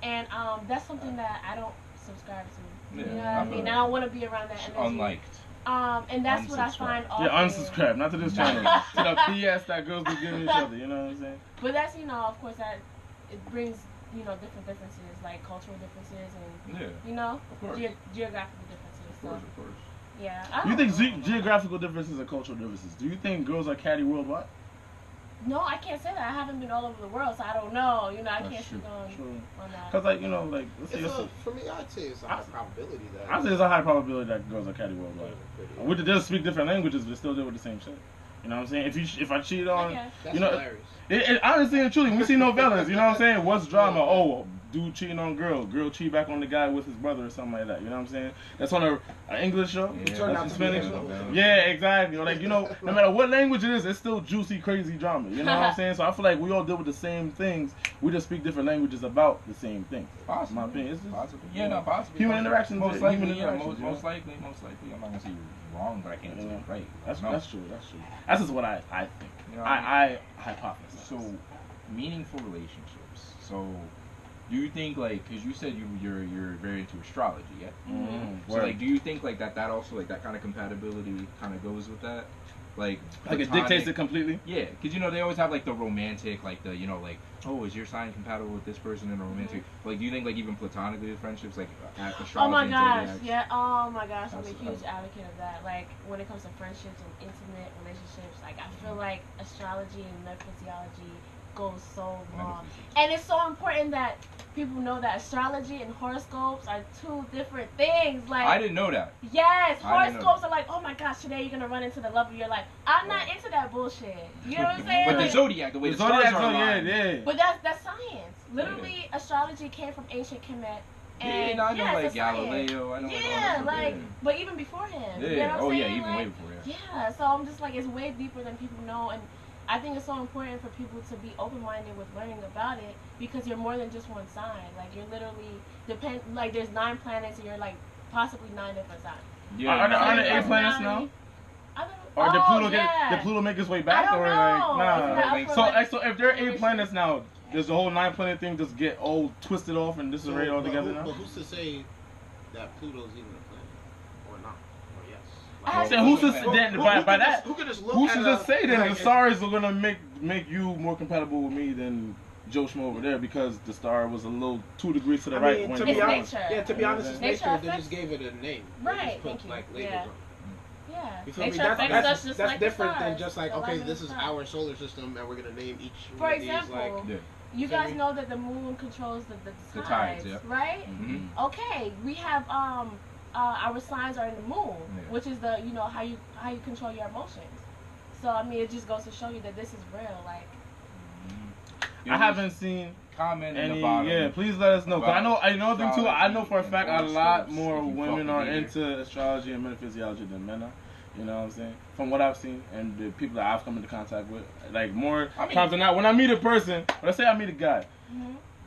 And that's something that I don't subscribe to. You know what I mean? I don't want to be around that energy. Unliked. And that's what I find often. Yeah, unsubscribe. Not to this channel. To the BS that girls be giving each other. You know what I'm saying? But that's, you know, of course, that it brings, you know, different differences, like cultural differences and, you know, geographical differences. So, Of course. yeah. You think geographical differences and cultural differences? Do you think girls are catty worldwide? No, I can't say that. I haven't been all over the world, so I don't know. You know, I can't speak on that. Because, like, you know, like, let's say for me, I'd say it's a high probability that. I'd say there's a high probability that girls are catty worldwide. We just speak different languages, but still deal with the same shit. You know what I'm saying? If I cheat on, you know, it honestly and truly, we see novellas. You know what I'm saying? What's drama? Oh, dude cheating on girl cheat back on the guy with his brother or something like that. You know what I'm saying? That's on an English show. That's Spanish. Yeah, exactly. Or like, you know, no matter what language it is, it's still juicy, crazy drama. You know what I'm saying? So I feel like we all deal with the same things. We just speak different languages about the same things. Possible. My opinion. It's just, possible. Yeah, no, possible. Human interactions. Most likely, Most likely. I'm not gonna say you're wrong, but I can't say you're right. That's true. That's true. That's just what I think. You know, I hypothesize. So, meaningful relationships. So, do you think like, because you said you're very into astrology, yeah? Mm-hmm. So like, do you think like that also like that kind of compatibility kind of goes with that? Like it dictates it completely? Yeah, because you know they always have like the romantic, like the, you know, like, oh, is your sign compatible with this person in a romantic? Like, do you think like even platonically with friendships, like astrology? Oh my gosh, zodiacs? yeah. Oh my gosh, I'm a huge advocate of that. Like when it comes to friendships and intimate relationships, like I feel like astrology and metaphysiology goes so long, and it's so important that people know that astrology and horoscopes are two different things. Like, I didn't know that. Yes, horoscopes are like, oh my gosh, today you're gonna run into the love of your life. I'm not into that bullshit. You know what I'm saying? But like, the zodiac, the way the stars are aligned. yeah. But that's science. Literally, astrology came from ancient Kemet. And I know like Galileo. I know but even before him. Yeah. You know what I'm saying? Even way before. Yeah. So I'm just like, it's way deeper than people know, and I think it's so important for people to be open-minded with learning about it, because you're more than just one sign. Like, you're literally like there's 9 planets, and you're like possibly 9 different signs. Yeah. Are there 8 planets now? Or did Pluto make his way back, or like nah? So if there are 8 planets now, does the whole 9-planet thing just get all twisted off and disarrayed all together now? But who's to say that Pluto's even a planet or not? Or yes? I said, who's to say by that? Who should just say that the stars are gonna make you more compatible with me than Joe Schmo over there, because the star was a little 2 degrees to the right. To be honest, it's nature. They just gave it a name. Right. They just put like labels on it. Yeah. You feel me? That's different than just like, okay, this is our solar system, and we're gonna name each. For example, you guys know that the moon controls the tides, right? Mm-hmm. Okay, we have our signs are in the moon, which is the, you know, how you control your emotions. So I mean, it just goes to show you that this is real. Like, I haven't seen comment any. About yeah, please let us know. Cause I know them too. I know for a fact a lot more women are into astrology and metaphysiology than men are. You know what I'm saying? From what I've seen and the people that I've come into contact with, like more times than not, when I meet a person, let's say I meet a guy,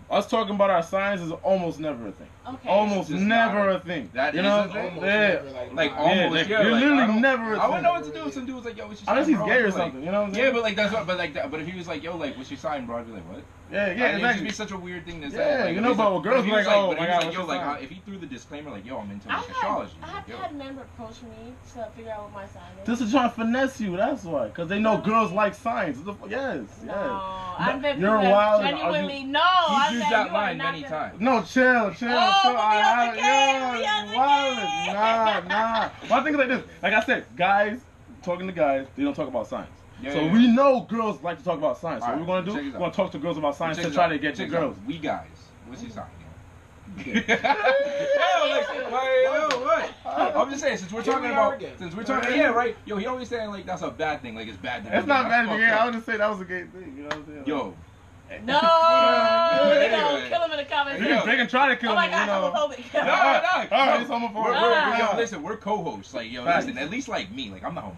us talking about our signs is almost never a thing. Okay. Almost never a thing. That you is know? a thing. Like almost. You're literally never a thing. I wouldn't know what to do if some dude was like, yo, what's your sign? Unless he's gay or something, you know what I'm saying? Yeah, but like that's what, but if he was like, yo, like, what's your sign, bro? I'd be like, what? Yeah, It'd just be such a weird thing to say. Yeah, like, you know, but girls be like, oh my god, yo, like, if he threw the disclaimer, like, yo, I'm into astrology. I have had men approach me to figure out what my sign is. This is trying to finesse you, that's why. Because they know girls like signs. Yes, no, I've been you're wild. Genuinely, no. He's used that line many times. No, chill. Oh, Nah. My thing is like this. Like I said, guys, talking to guys, they don't talk about signs. Yeah, we know girls like to talk about signs. So what we're going to do, we're going to talk to girls about signs to try to get the girls. We guys, what's your sign? What? I'm just saying, since we're talking yeah, right. Yo, he always saying like that's a bad thing, like it's bad. It's not bad. Yeah, I would just say that was a gay thing. You know what I'm saying? Yo. No, Anyway. kill him in the comments. They can try to kill me. Oh my God, you know. homophobic. No. Alright, it's homophobic. Yo, listen, we're co-hosts. Like, yo, listen, at least like me, like I'm not homophobic.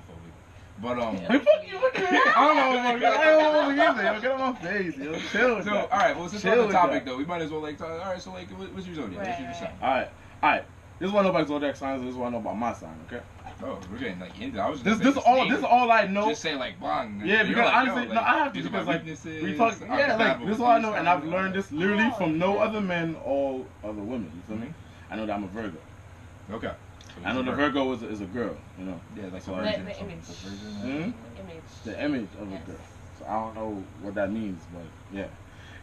But Fuck you, look at that. I don't know. I don't know either. Yo, get on my face. Yo, chill. So, all right. Well, since we're on the topic though, we might as well like talk. All right. So, like, what's your zodiac? What's your sign? All right. This is what I know about zodiac signs. This is what I know about my sign. Okay. Oh, we're getting like into. I was this is all I know. Just say like bang. Yeah, because like, honestly, yo, no, I have to because like we talk. Yeah, like this is all I know, and I've learned this literally from no other men, all other women. You feel me? I know that I'm a Virgo. Okay. So I know the Virgo is a girl. You know. Yeah, like so the image. The image of a girl. So I don't know what that means, but yeah.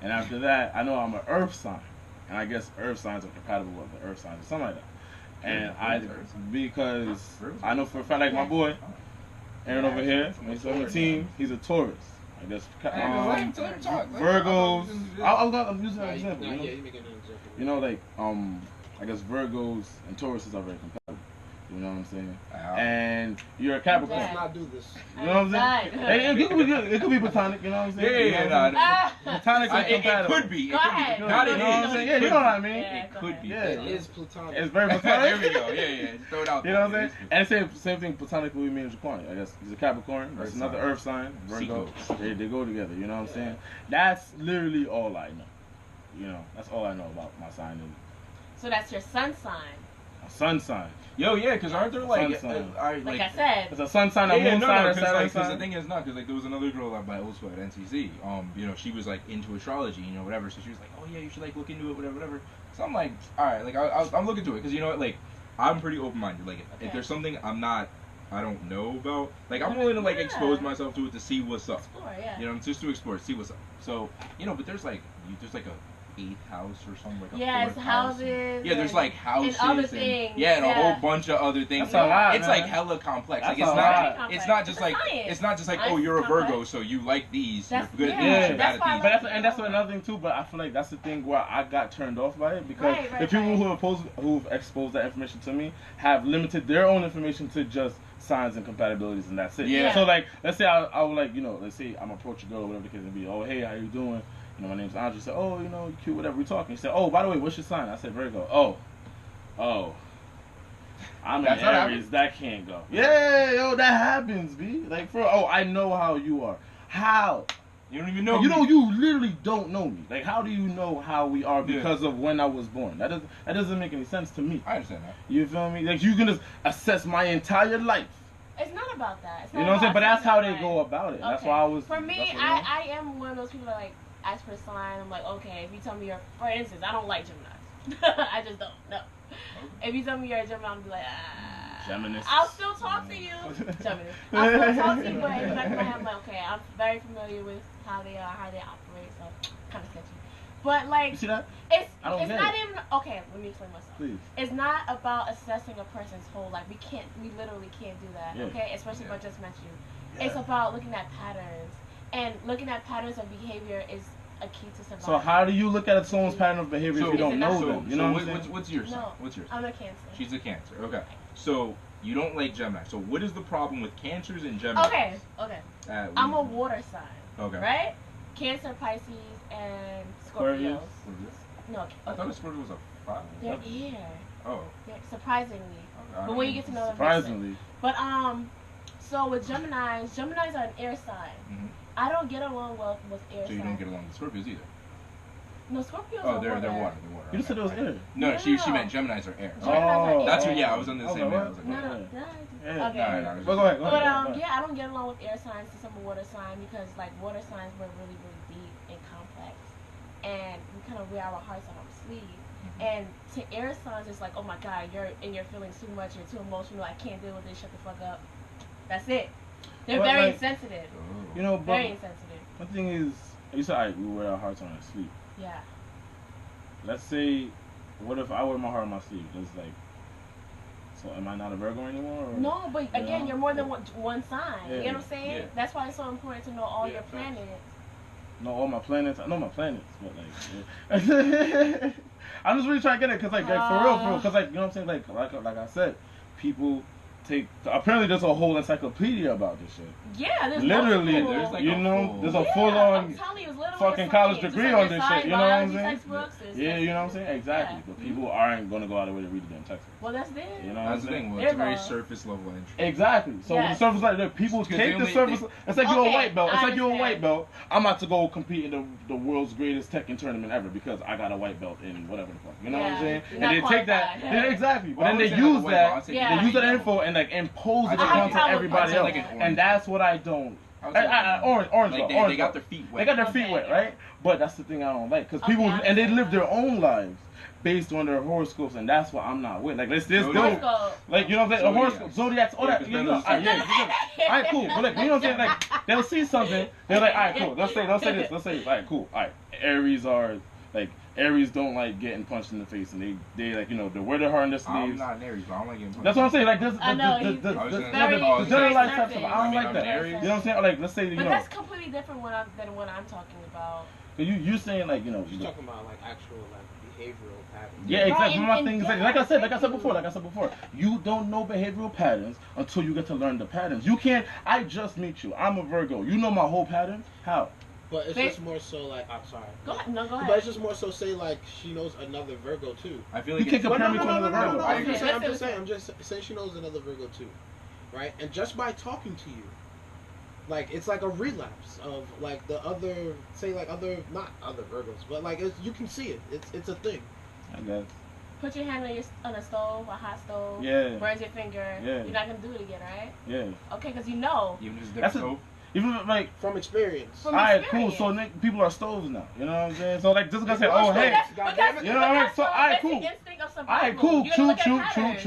And after that, I know I'm an Earth sign, and I guess Earth signs are compatible with the Earth signs or something like that. And because I know for a fact, like my boy, Aaron over here, he's on the team, he's a Taurus. I guess Virgos. I'm using an example. You know, like I guess Virgos and Tauruses are very compatible. You know what I'm saying? And you're a Capricorn. Let's not do this. You know what I'm saying? It could be platonic. You know what I'm saying? Yeah. Platonic is compatible. It could be. Go ahead. Not you know what I'm saying? Yeah, you know what I mean? It could be. Yeah. It is platonic. It's very platonic. There we go. Yeah. Throw it out there. You know what I'm saying? And same thing platonically with me and Jaquan. I guess he's a Capricorn. That's another Earth sign. Virgo. They go together. You know what I'm saying? That's literally all I know. You know, that's all I know about my sign. So that's your sun sign. A sun sign. Yo, yeah, because aren't there like, like I said, it's a sun sign, a moon sign, a Saturn sign. Because the thing is not, because like there was another girl at my old school at NCC. You know, she was like into astrology, you know, whatever. So she was like, oh yeah, you should like look into it, whatever. So I'm like, all right, like I'm looking into it, because you know what, like I'm pretty open minded. Like if there's something I don't know about, like I'm willing to like expose myself to it to see what's up. Explore, yeah. You know, just to explore, see what's up. So you know, but there's like a 8th house or something, like a 4th it's house. houses. Yeah, there's like houses and other things. And a whole bunch of other things. That's a lot, it's man. like hella complex. That's like it's not just like oh, you're a Virgo, so you like these, you're good at these, you're bad at these. And that's another thing too. But I feel like that's the thing where I got turned off by it, because the people who've exposed that information to me have limited their own information to just signs and compatibilities, and that's it. Yeah. So like, let's say I would like, you know, let's say I'm approach a girl, whatever the case may be. Oh, hey, how you doing? You know, my name's Andre. Said, oh, you know, cute, whatever. We talking. He said, oh, by the way, what's your sign? I said, Virgo. Oh. I'm in Aries. That can't go. Yeah, yo, that happens, B. Like, I know how you are. How? You don't even know. You literally don't know me. Like, how do you know how we are because of when I was born? That doesn't make any sense to me. I understand that. You feel me? Like, you can just assess my entire life. It's not about that. It's not you know what I'm saying? But that's how they go about it. Okay. That's why I was. For me, I am one of those people that like ask for a sign. I'm like, okay, if you tell me for instance, I don't like Geminis. I just don't. No. If you tell me you're a Gemini, I'm gonna be like, Geminis. I'll still talk to you. Geminis. I'll still talk to you, but in the back of my head, I'm like, okay, I'm very familiar with how they are, how they operate, so kind of sketchy. But like, you see that? It's not even okay. Let me explain myself. Please. It's not about assessing a person's whole life. We literally can't do that. Yeah. Okay, especially if I just met you. Yeah. It's about looking at patterns, and looking at patterns of behavior is a key to survival. So how do you look at someone's pattern of behavior if you don't know them? You know what's your sign? What's yours? I'm a Cancer. She's a Cancer. Okay. So you don't like Gemini. So what is the problem with Cancers and Gemini? Okay. I'm a water sign. Okay. Right? Cancer, Pisces, and Scorpios. No. Okay. I thought a Scorpio was a fire. They're air. Oh. Surprisingly. But when you get to know them. Surprisingly. But so with Geminis are an air sign. Mm-hmm. I don't get along well with air signs. So you don't get along with Scorpios either? No, Scorpios are they're water. You said it was air. No, she meant Geminis are air. That's what. Yeah, I was on the same. I was like, okay. Go ahead. But I don't get along with air signs since I'm a water sign, because like water signs were really, really deep and complex, and we kind of wear our hearts on our sleeve. Mm-hmm. And to air signs, it's like, oh my God, you're in your feelings too much, you're too emotional, I can't deal with this, shut the fuck up. That's it. They're very insensitive. You know, but very insensitive. One thing is, you said we wear our hearts on our sleeve. Yeah. Let's say, what if I wear my heart on my sleeve? It's like, so am I not a Virgo anymore? Or, no, but again, you're more than one sign. Yeah. You know what I'm saying? Yeah. That's why it's so important to know all your planets. Know all my planets. I know my planets, but like, I I'm just really trying to get it, cause like for real, cause like you know what I'm saying, like I said, people apparently there's a whole encyclopedia about this shit. Yeah, there's literally, there's like there's a full on fucking college degree on this shit. You know what I'm saying? Yeah, you know what I'm saying? Exactly. Yeah. But people aren't gonna go out of their way to read the damn textbook. Well, that's there. You know that's the thing. Well, it's a very surface level entry. Exactly. So the surface like people take the surface. It's like you're a white belt. It's like you're a white belt. I'm about to go compete in the world's greatest Tekken tournament ever because I got a white belt in whatever the fuck. You know what I'm saying? And they take that. Exactly. But then they use that. They use that info and like impose it onto everybody else. And that's what I don't. Orange. They got their feet wet. They got their feet wet, right? But that's the thing I don't like, because people and they live their own lives based on their horoscopes, and that's what I'm not with. Like let's like you know what I'm saying, horoscope, zodiacs, all that. You know, alright, cool. But like you know what I'm saying, like they'll see something, they're like, alright, cool. Let's say this. Alright, cool. Alright, Aries don't like getting punched in the face, and they like, you know, they wear their heart in their sleeves. I'm not an Aries, but I don't like getting punched. That's what I'm saying. Like this, the generalized type stuff. I don't like that. Aries. You know what I'm saying? Like let's say, you know. But that's completely different than what I'm talking about. You saying like, you know. You're talking about like actual like behavioral patterns. Yeah, exactly. My thing is like I said before, you don't know behavioral patterns until you get to learn the patterns. You can't. I just meet you. I'm a Virgo. You know my whole pattern. How? But it's just more so like, I'm sorry. Go ahead. No, go ahead. But it's just more so say like she knows another Virgo too. I feel like you can't compare me to another Virgo. I'm just saying she knows another Virgo too, right? And just by talking to you, like it's like a relapse of like the other, say like not other Virgos, but like you can see it. It's a thing. I guess. Put your hand on a stove, a hot stove. Yeah. Burns your finger. Yeah. You're not gonna do it again, right? Yeah. Okay, because you know. Even if it's a different stove. Even like from experience. Alright, cool. So people are stoves now. You know what I'm saying? So like, just gonna say, oh hey, you know what I mean? So alright, cool. Alright, cool. True.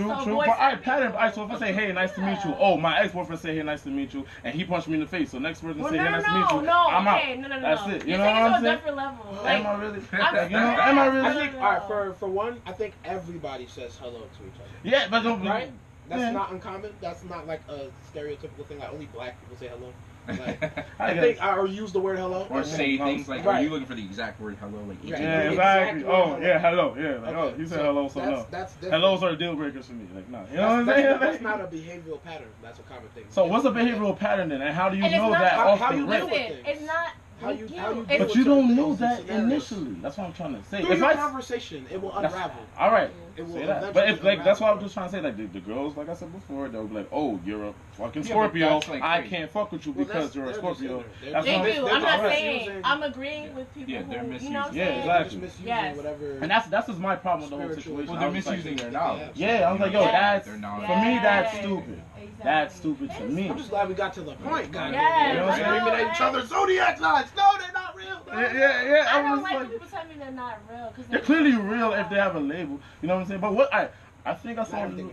But alright, pattern. Alright, so if I say, hey, nice to meet you. Oh, my ex-boyfriend say, hey, nice to meet you, and he punched me in the face. So next person say, hey, nice to meet you. I'm out. That's it. You know what I'm saying? Am I really? Am I really? I think alright, for one, I think everybody says hello to each other. Yeah, but right. That's not uncommon. That's not like a stereotypical thing. Like only black people say hello. Like, I think or use the word hello or say things like, are you looking for the exact word hello? Like yeah, exactly. Oh yeah, hello. Yeah, like okay. Oh, you said hello, so no. That's hellos are deal breakers for me. Like no, you know what I'm saying? That's not a behavioral pattern. That's a common thing. So what's a behavioral pattern then, and how do you know that off the rip? It's not. But you don't know that initially. That's what I'm trying to say. Through your conversation, it will unravel. All right. It will that. But if, like, that's what I'm just trying to say. Like the girls, like I said before, they'll be like, "Oh, you're a fucking Scorpio. Like, I can't fuck with you because you're a Scorpio." Thank you. I'm not saying. I'm agreeing with people. Yeah, they're misusing. You know what I'm saying? Exactly. Yes. Whatever. And that's just my problem with the whole situation. Well, they're misusing their knowledge. Yeah, I was like, yo, that's for me. That's stupid. That's stupid to me. I'm just glad we got to the point, guys. Yeah. You know what I'm saying? Screaming at each other, zodiac signs. No, they're not real. Yeah. I don't like when people tell me they're not real. They're clearly real if they have a label. You know what I'm saying? But what I think I saw everything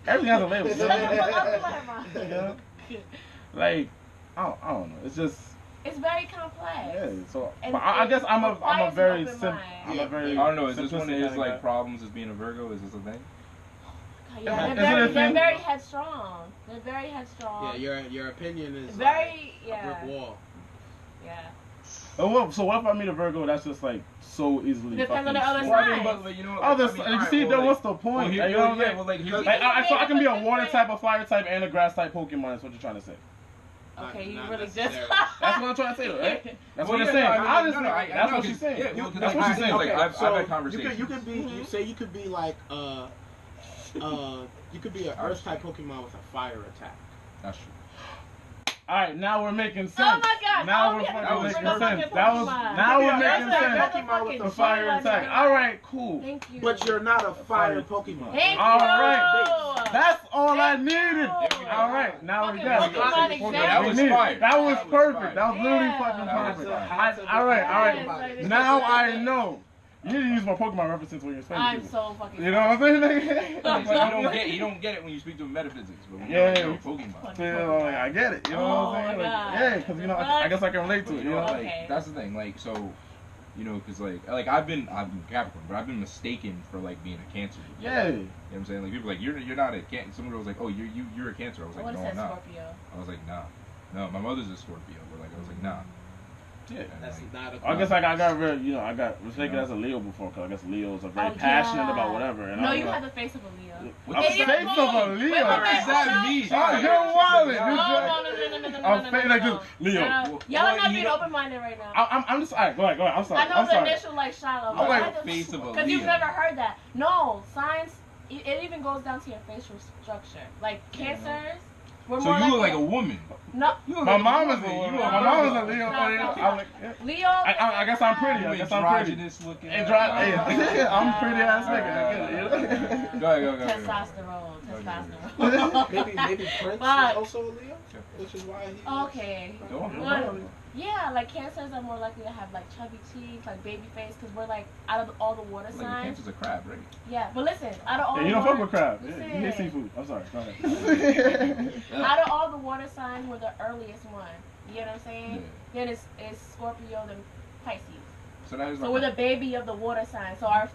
has a label. Like I don't know. It's just. It's very complex. Yeah. So I guess I'm a very simple. I don't know. Is this one of his like problems as being a Virgo? Is this a thing? Yeah, they're very headstrong. They're very headstrong. Yeah, your opinion is very a brick wall. Yeah. So what if I meet a Virgo that's just like so easily depends on the other side? But you know, see, then what's the point? So I can be a water type, a fire type, and a grass type Pokemon. That's what you're trying to say. Okay, you really just. That's what I'm trying to say, right? That's what I'm saying. Honestly, that's what she's saying. That's what she's saying. Like I've had conversations. You could be. You say you could be like you could be an Earth type Pokemon with a fire attack. That's true. Alright, now we're making sense. Oh my god! Now we're fucking making sense. Now we're making sense. Pokemon with a fire attack. Alright, cool. Thank you. But you're not a fire Pokemon. Thank you. Alright. That's all I needed. Alright, now we got it. That was fire. That was perfect. That was literally fucking perfect. Alright. Now I know. You need to use more Pokemon references when you're explaining people. So fucking. You know what I'm saying? you don't get it when you speak to metaphysics, but when you're Pokemon. Like, I get it. You know what I'm saying? Like, yeah, because you know, I guess I can relate to it. You know, like that's the thing. Like so, you know, because like I'm Capricorn, but I've been mistaken for like being a Cancer. Yeah. You know what I'm saying? Like people are like you're not a Cancer. Someone was like, oh you're a Cancer. I was like, no, I'm not. Scorpio? I was like, nah. No, my mother's a Scorpio. But like I was like, nah. Yeah. That's not a. I guess I got mistaken as a Leo before, because I guess Leos are very passionate about whatever. And no, I'm you like, have the face of a Leo. A face of a Leo? What does that mean? Oh, you're wild. No. Leo. Y'all are not being open-minded right now. I'm just, alright, go ahead. I'm sorry. I know the initial like Shiloh. I'm like, face of a Leo. Because you've never heard that. No, science, it even goes down to your facial structure. Like cancers, we're So more you like look like a woman. No. My mom is a Leo. My mom is a Leo. Leo. I guess I'm pretty. I guess I'm pretty. Androgynous looking. I'm pretty ass nigga. Go ahead. Testosterone. Maybe Prince is also a Leo, which is why he. Okay. Go on. Yeah, like cancers are more likely to have like chubby cheeks, like baby face, because we're like out of all the water signs. Like cancer's a crab, right? Yeah, but listen, out of all you the don't water, fuck with crab. You hate seafood. I'm sorry. Go ahead. Out of all the water signs, we're the earliest one. You know what I'm saying? Yeah. Then it's Scorpio, then Pisces. So that is. So we're the baby of the water sign. So our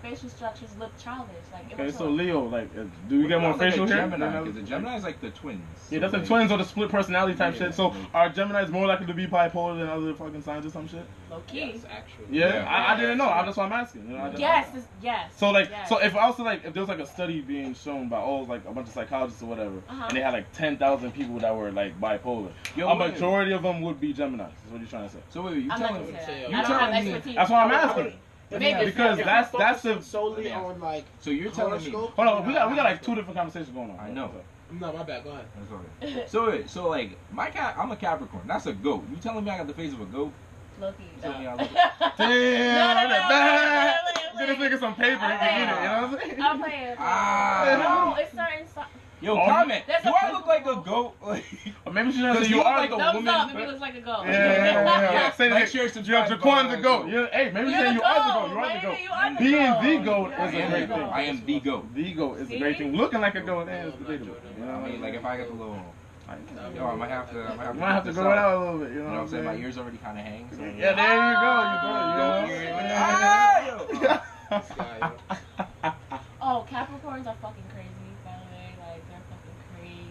facial structures look childish. Like okay, so Leo, like, do we get more facial hair? Gemini, because the Gemini is like the twins. Yeah, that's the twins or the split personality type shit. So are Geminis more likely to be bipolar than other fucking signs or some shit? Low key. Yes, actually. Yeah, I didn't know. That's why I'm asking. You know, Yes. So like, so if I was to like, if there was like a study being shown by like a bunch of psychologists or whatever, and they had like 10,000 people that were like bipolar, a majority of them would be Geminis. Is what you're trying to say? So wait, you telling me? I don't have expertise. That's why I'm asking. Maybe because that's the solely on like. So you're telling me? Hold on, we got like two different conversations going on. I know. No, my bad. Go ahead. That's okay. So wait, so like I'm a Capricorn. That's a goat. You telling me I got the face of a goat? Loki. Damn. Get this nigga some paper. He can get it. You know what I'm saying? I'm playing. No, it's certain. Yo, comment. Do I look like a goat? Or maybe she doesn't say you are like a woman. Thumbs up if you look like a goat. Yeah. Say like, that. share, subscribe. Jaquan's the goat. Hey, maybe say you are the goat. You are the goat. Being the goat is a great thing. I am the goat. The goat is a great thing. Looking like a goat is debatable. You know I mean, like if I got the little. Yo, I might have to. You might have to grow it out a little bit. You know what I'm saying? My ears already kind of hang. So yeah, there you go. Oh, Capricorns are fucking crazy, by the way. Like, they're fucking crazy.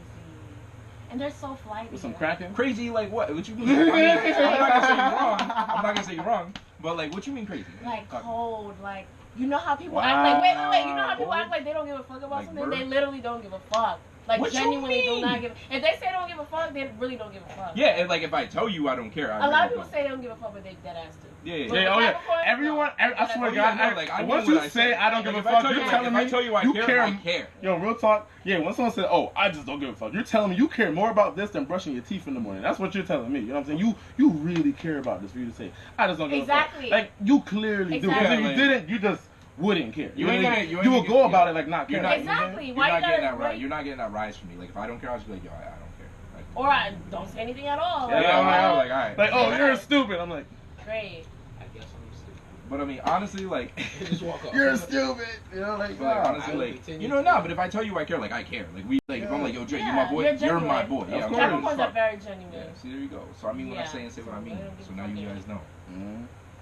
And they're so flighty. With some cracking? Crazy, like what? What you mean? I mean, I'm not gonna say you're wrong. I'm not gonna say you're wrong. But, like, what you mean crazy? Like, cold. Like, you know how people act like, wait. You know how people act like they don't give a fuck about something? They literally don't give a fuck. Like, what genuinely do not give. If they say they don't give a fuck, they really don't give a fuck. Yeah, and like if I tell you I don't care, a lot of people say they don't give a fuck, but they dead ass do. Yeah. Everyone, I swear to God, once you say I don't give a fuck, you're telling me you care. Yo, real talk. Yeah, when someone says, "Oh, I just don't give a fuck," you're telling me you care more about this than brushing your teeth in the morning. That's what you're telling me. You know what I'm saying? You really care about this for you to say, "I just don't give a fuck." Like you clearly do. Because if you didn't, you just wouldn't care. You will go about it like not caring. Exactly. You're not getting that right. You're not getting that rise from me. Like if I don't care, I'll just be like, yo, I don't care. Like, or I don't say anything at all. I'm like, all right. Like, oh, you're stupid. I'm like, great. I guess I'm stupid. But I mean, honestly, like, just walk off. You're stupid. You know, like, honestly, like, but if I tell you I care, like, I care. Like, if I'm like, yo, Dre, you're my boy, you're my boy. Yeah, Capricorns are very genuine. Yeah, see, there you go. So I mean, when I say what I mean. So now you guys know.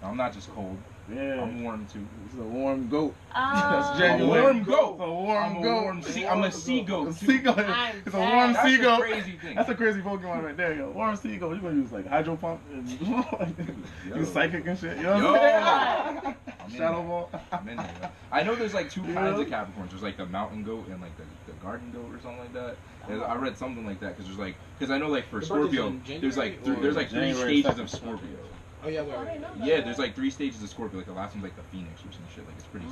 I'm not just cold. Yeah. I'm warm too. It's a warm goat. That's genuine. A warm goat. It's a warm goat. I'm a sea goat. It's a warm sea goat. That's a crazy thing. That's a crazy Pokemon right there, yo. Warm sea goat. You're gonna use like hydro pump and use psychic and shit. You know what I'm saying? Shadow Ball. I'm in there. I know there's like two kinds of Capricorns. There's like the mountain goat and like the garden goat or something like that. I read something like that because I know like for Scorpio there's like three stages of Scorpio. Oh yeah, yeah. There's like 3 stages of Scorpio. Like the last one's like the Phoenix or some shit. Like it's pretty.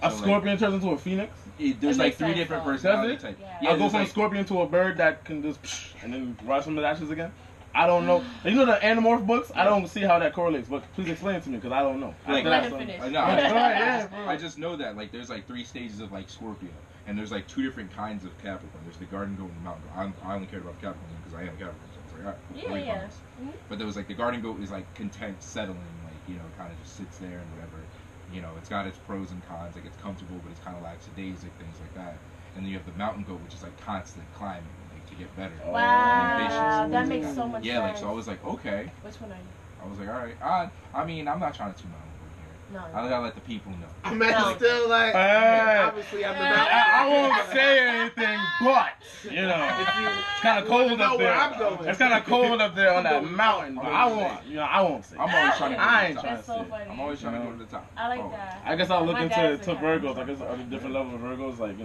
A scorpion turns into a phoenix. There's like 3 different personality types. Yeah, I'll go from a scorpion to a bird that can just and then rise from the ashes again. I don't know. You know the Animorph books? I don't see how that correlates, but please explain it to me because I don't know. Like, let him finish. I just know that like there's like 3 stages of like Scorpio, and there's like 2 different kinds of Capricorn. There's the garden goat and the mountain goat. I only cared about Capricorn because I am Capricorn. But there was like the garden goat is like content, settling, like, you know, kind of just sits there and whatever. You know, it's got its pros and cons. Like it's comfortable, but it's kind of lackadaisic, things like that. And then you have the mountain goat, which is like constant climbing, like to get better. Wow, that makes so much sense. Yeah, like so I was like, okay. Which one are you? I was like, all right. I mean, I'm not trying to toot my own horn here. No. I gotta let the people know. I'm still like, obviously I'm the I won't say anything, but you know, it's kind of cold up there. It's kind of cold up there on that mountain. But I won't say. I'm always trying to. I ain't trying to say. I'm always trying to go to the top. I like that. I guess I'll look into Virgos. I guess other different levels of Virgos, like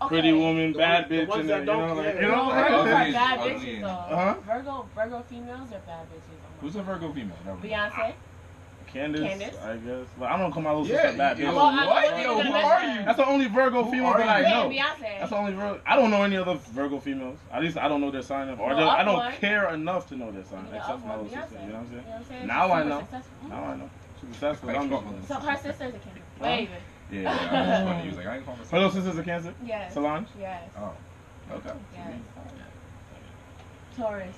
pretty woman, bad bitch, and then Virgos are bad bitches though. Huh? Virgo females are bad bitches. Who's a Virgo female? Beyonce. Candace, I guess. But I don't come out with some bad bitch. What? Yo, who are you? That's the only Virgo female that I know. Beyonce. That's the only Virgo. I don't know any other Virgo females. At least I don't know their sign, I don't care enough to know their sign, except for my little sister. You know what I'm saying? Now I know. Now I know. She's successful. So her sister's a Cancer. Wait. Yeah, I was funny. He was like, I ain't calling myself. Her little sister's a Cancer? Yes. Solange? Yes. Oh. Okay. Yes. Taurus.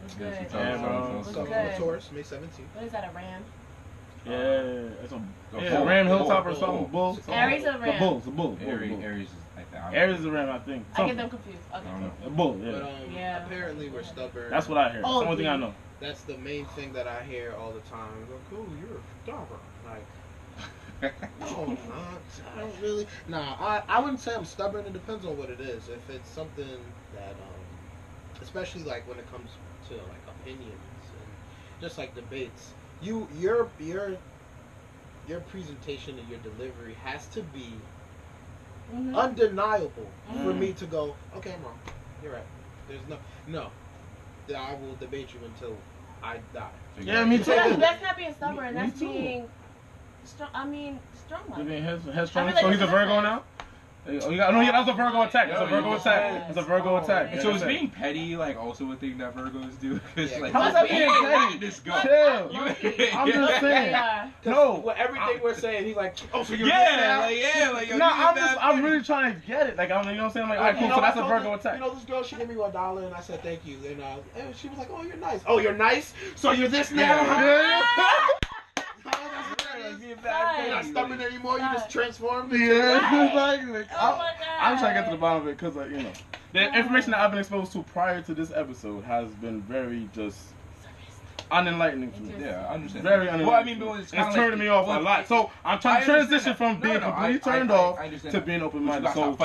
Was good. Yeah, bro. Was good. Taurus, May 17th. What is that, a ram? Yeah, it's a Ram Hilltop or something. Bull. Aries or Ram? It's a bull. Aries is like that. Aries is a Ram, I think. I get them confused. Okay. A bull, But apparently we're stubborn. That's what I hear. That's the only thing I know. That's the main thing that I hear all the time. Like, oh, you're stubborn. Like, no, I'm not. I don't really. Nah, I wouldn't say I'm stubborn. It depends on what it is. If it's something that, especially like when it comes to like opinions and just like debates, your presentation and your delivery has to be undeniable for me to go, okay, I'm wrong. You're right. There's no. I will debate you until I die. Yeah, me too. That's not being stubborn. That's being strong. Strong. You being headstrong. So he's a Virgo now. That was a Virgo attack. It's a Virgo attack. It's a Virgo attack. So is being petty like also a thing that Virgos do? Like, how's that being petty? This go. Chill. I'm just saying. No. With everything we're saying, he's like, oh, so you're like, no, I'm really trying to get it. Like, you know what I'm saying? Like, all right, cool. So that's a Virgo attack. You know, this girl, she gave me $1, and I said thank you, and she was like, oh, you're nice. Oh, you're nice. So you're this now? You're not stubborn anymore. You just transformed. I'm trying to get to the bottom of it because, the information that I've been exposed to prior to this episode has been very just unenlightening for me. Yeah, I understand. Very unenlightening. Well, it's turning me off a lot. So I'm trying to transition from being completely turned off to being open-minded. So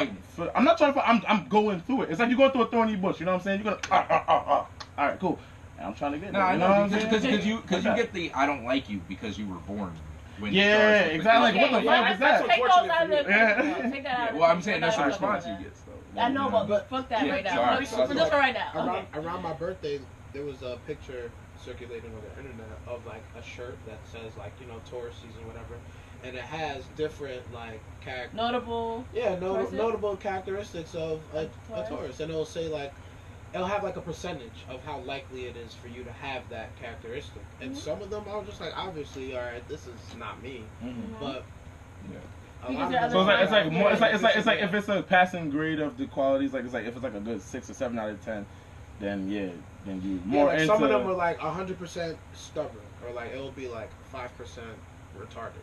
I'm not trying to fight. I'm going through it. It's like you're going through a thorny bush. You know what I'm saying? You're going all right, cool. And I'm trying to get there. I know because you get the I don't like you because you were born. Exactly. What the fuck is that? Take those out of the Take that out. Well, I'm saying that's the response you get, though. I know, but fuck that right now. Just for right now. Around my birthday, there was a picture circulating on the internet of like a shirt that says like Taurus season, whatever, and it has different like notable characteristics of a Taurus, and it'll say like. It'll have like a percentage of how likely it is for you to have that characteristic. And some of them I was just like, obviously, all right, this is not me. But so it's like if it's a passing grade of the qualities, like if it's like a good 6 or 7 out of 10, then then you more into. Some of them were like 100% stubborn, or like it'll be like 5% retarded.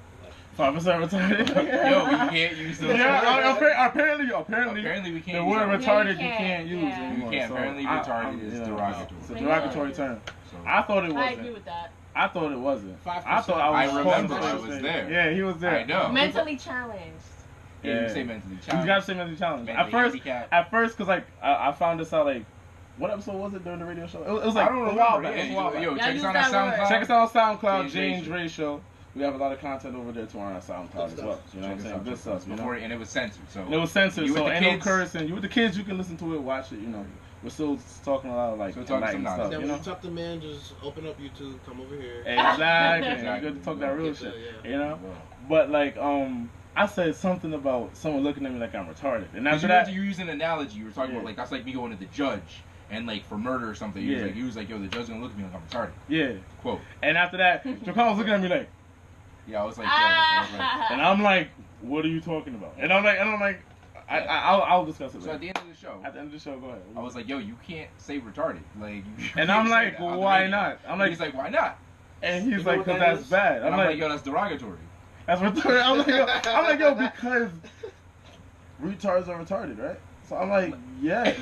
5% retarded. Yo, you can't use those. Yeah, apparently we can't. The word retarded you can't use You anymore. can't. Apparently, retarded is derogatory. It's a derogatory term. I thought it wasn't. I agree with that. I thought it wasn't. 5%. I remember I was there. Yeah, he was there. I know. Mentally challenged. Yeah, you say mentally challenged. You gotta say mentally challenged. At first, because like I found this out like. What episode was it during the radio show? It was like I don't know. A while back. Yo, check us out on SoundCloud. Check us out on SoundCloud, J&Dre Show. We have a lot of content over there tomorrow on SoundCloud as well. You know what I'm saying? Good stuff. And it was censored. So it was censored. So ain't no cursing. You with the kids, you can listen to it, watch it. We're still talking a lot of like enlightened stuff. Then when you tuck them in, just open up YouTube, come over here. Exactly. Good to talk that real shit. But like I said something about someone looking at me like I'm retarded, and after that, you use an analogy. You were talking about like that's like me going to the judge. And like for murder or something, he was like, yo, the judge's gonna look at me like I'm retarded. Yeah. Quote. And after that, Jaquan was looking at me like, yeah, I was like, and I'm like, what are you talking about? And I'm like, I'll discuss it. So at the end of the show, go ahead. I was like, yo, you can't say retarded, like. And I'm like, well, why not? I'm like, he's like, why not? And he's like, because that's bad. I'm like, yo, that's derogatory. That's retarded. I'm like, yo, because retards are retarded, right? So I'm like, yeah.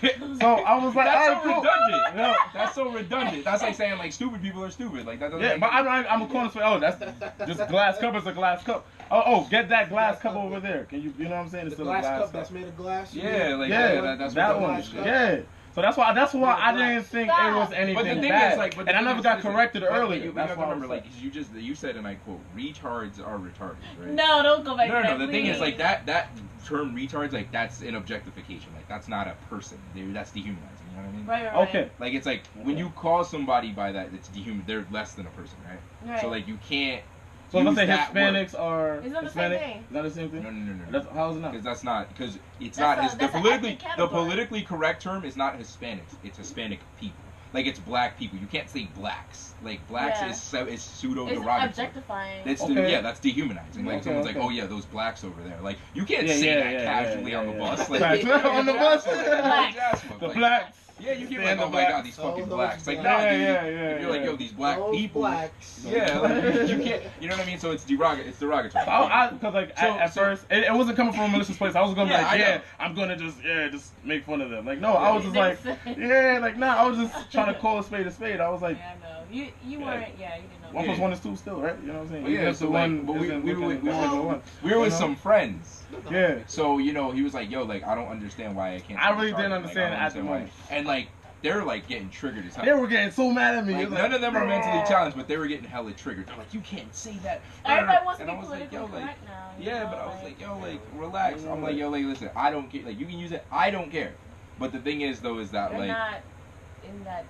So I was like, that's all so right, cool. redundant. No. That's so redundant. That's like saying like stupid people are stupid. Like that doesn't. Yeah, make but I'm a corner say, oh, that's this glass cup is a glass cup. Oh, get that glass cup over there. Can you know what I'm saying? The It's glass still a glass cup that's made of glass. Yeah, like that's that what one. is. Yeah. So that's why I didn't think it was anything But the thing bad. is, like, and I never got corrected earlier. You That's have to why I remember, was like, you said, and I quote, retards are retarded, right? No, don't go back. No. The thing is, like, that term retards, like, that's an objectification. Like, that's not a person. That's dehumanizing. You know what I mean? Right. Okay. Like, it's like when you call somebody by that, it's they're less than a person, right? So like, you can't. So let's say that Hispanics are It's not the Hispanic. same thing. Is that the same thing? No. How is it not? Because that's not. Because it's That's not. a- It's the that's an politically ethnic the category. politically correct term is not Hispanics. It's Hispanic people. Like it's black people. You can't say blacks. Like blacks is pseudo It's derogatory. objectifying. That's Okay. that's dehumanizing. Like Okay, someone's okay. like, oh yeah, those blacks over there. Like you can't Yeah, say yeah, that yeah, casually yeah, on the yeah, bus. yeah. Like Blacks. On the bus. The The blacks. Yeah, you can be Stand like, oh the my god, blacks. these fucking Oh, those blacks. Like, blacks. nah, dude. Yeah. If you're like, yo, these black Those people. blacks. Yeah, like, you can't. You know what I mean? So it's derogatory. It's derogatory. Because like at first it wasn't coming from a malicious place. I was gonna be Yeah, I like, know. I'm gonna just make fun of them. Like no, I was just like, Niggas. I was just trying to call a spade a spade. I was like, Yeah, I know. You weren't. Yeah, you didn't know. 1 plus 1 is 2 still, right? You know what I'm saying? Well, yeah, Even if so the like, one but we isn't were looking with, at the one. we were with You know? some friends. Yeah. So you know, he was like, yo, like I don't understand why I can't. I say really retarded. didn't Like, understand I it don't at the understand why. moment. And like they're like getting triggered as hell. They were getting so mad at me. Like, It was none of them are mentally "Bruh." challenged, but they were getting hella triggered. They're like, you can't say that. Everybody wants to And be I was like, politically yo, like, correct now. yeah, but I was like, yo, like, relax. I'm like, yo, like, listen, I don't care. Like, you can use it. I don't care. But the thing is, though, is that you're like, not in that.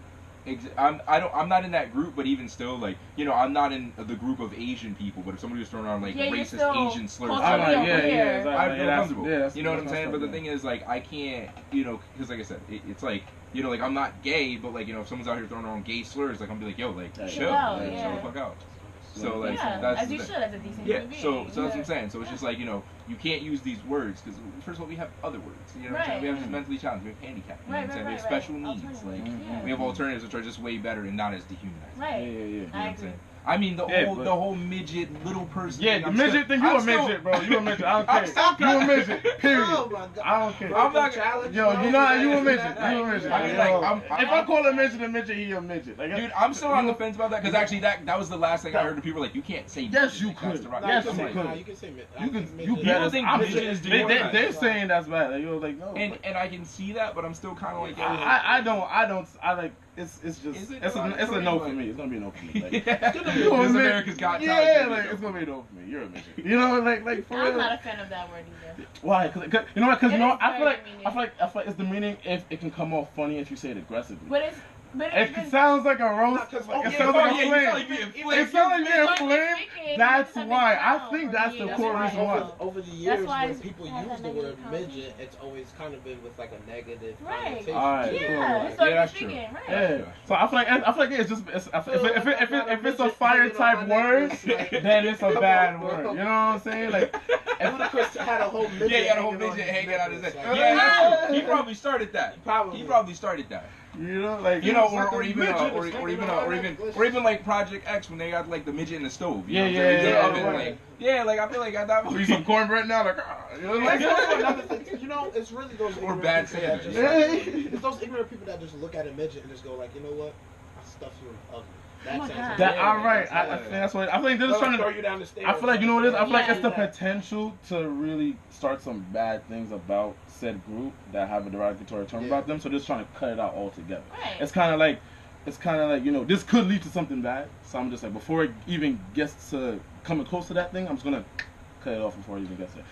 I'm not in that group, but even still, like, you know, I'm not in the group of Asian people. But if somebody was throwing around like Yeah, you're racist still Asian slurs, culturally I'm like, over yeah, here. exactly. I feel that's- comfortable. that's- You know what I'm that's saying? But the yeah. thing is, like, I can't, you know, because like I said, it's like, you know, like I'm not gay, but like, you know, if someone's out here throwing around gay slurs, like I'm be like, yo, like, Yeah, chill, yeah. like, Yeah. chill the fuck out. So like, Yeah, that's as the you thing. should, as a decent Yeah, human being. so that's what I'm saying. So it's just like, you know, you can't use these words because first of all, we have other words. You know what I'm saying? Right. We have just mentally challenged, we have handicap, you know what I'm saying? We have right. special needs. Alternatives, Like yeah. we have alternatives which are just way better and not as dehumanizing. Right. Yeah. You know what I I'm agree. saying? I mean the Yeah, whole midget little person. Yeah, thing, the I'm midget still- thing, you I'm a still- midget, bro. You a midget. I don't I'm care. still You a midget, period. Oh my god. I don't care. I'm not- Challenge, Yo, bro. you know how you a midget. You a midget. I mean, You like, know, I'm- if I call a midget, he a midget. Like, Dude, I'm still on the fence about that because actually that was the last thing I heard. People were like, you can't say. Yes, midget, you like, that's could. the right- Yes, I'm you like, could. Nah, you can say You can, you People better. think I'm midget saying- is they're dehumanized. saying that's bad. Like, you're like, no. And I can see that, but I'm still kind of like, I like. It's just. Is it It's a derogatory? no for Like- me. It's gonna be a no for me. Like, This you a America's Got Talent. Yeah, like it's gonna be a no for me. You're a midget. You know, like for I'm real. not a fan of that word either. Why? Cause you know what? Because It you know is what? I feel very like demeaning. it's demeaning if it can come off funny if you say it aggressively. But It sounds like a roast. It sounds like a flame. It sounds like being flamed. That's why. I think that's the core reason why. Over the years, why when it's- people it has use that the word negative connotation. midget, it's always kind of been with like a negative Right. connotation. Alright, too. cool. Yeah, Like, historically that's true. speaking, right. Yeah. So I feel like it's just if it's a fire type word, then it's a bad word. You know what I'm saying? Like Ludacris had a whole midget. Yeah, he had a whole hanging on midget his hanging out his head. necklace, Yeah, like- that's true. He probably started that. Probably. He probably started that. you know, like You know, It's like or a even midget or is even hanging on or that even necklace. or even like Project X when they got like the midget in the stove. You Yeah, know, yeah, so it's yeah, oven, yeah. like, yeah, like I feel like at that we point. some cornbread now, like you know, like That's also another thing. You know, it's really those Or ignorant bad people that Santa. just Yeah. it's those ignorant people that just look at a midget and just go like, you know what? I stuff you in the oven. Oh my That God. sounds that. All right, I think that's what I feel like. They're just They'll trying throw to. you down the stairs. I feel like you know what it is. I feel like it's the Yeah. potential to really start some bad things about said group that have a derogatory term Yeah. about them. So they're just trying to cut it out altogether. Right. It's kind of like you know, this could lead to something bad. So I'm just like, before it even gets to coming close to that thing, I'm just gonna cut it off before it even gets there.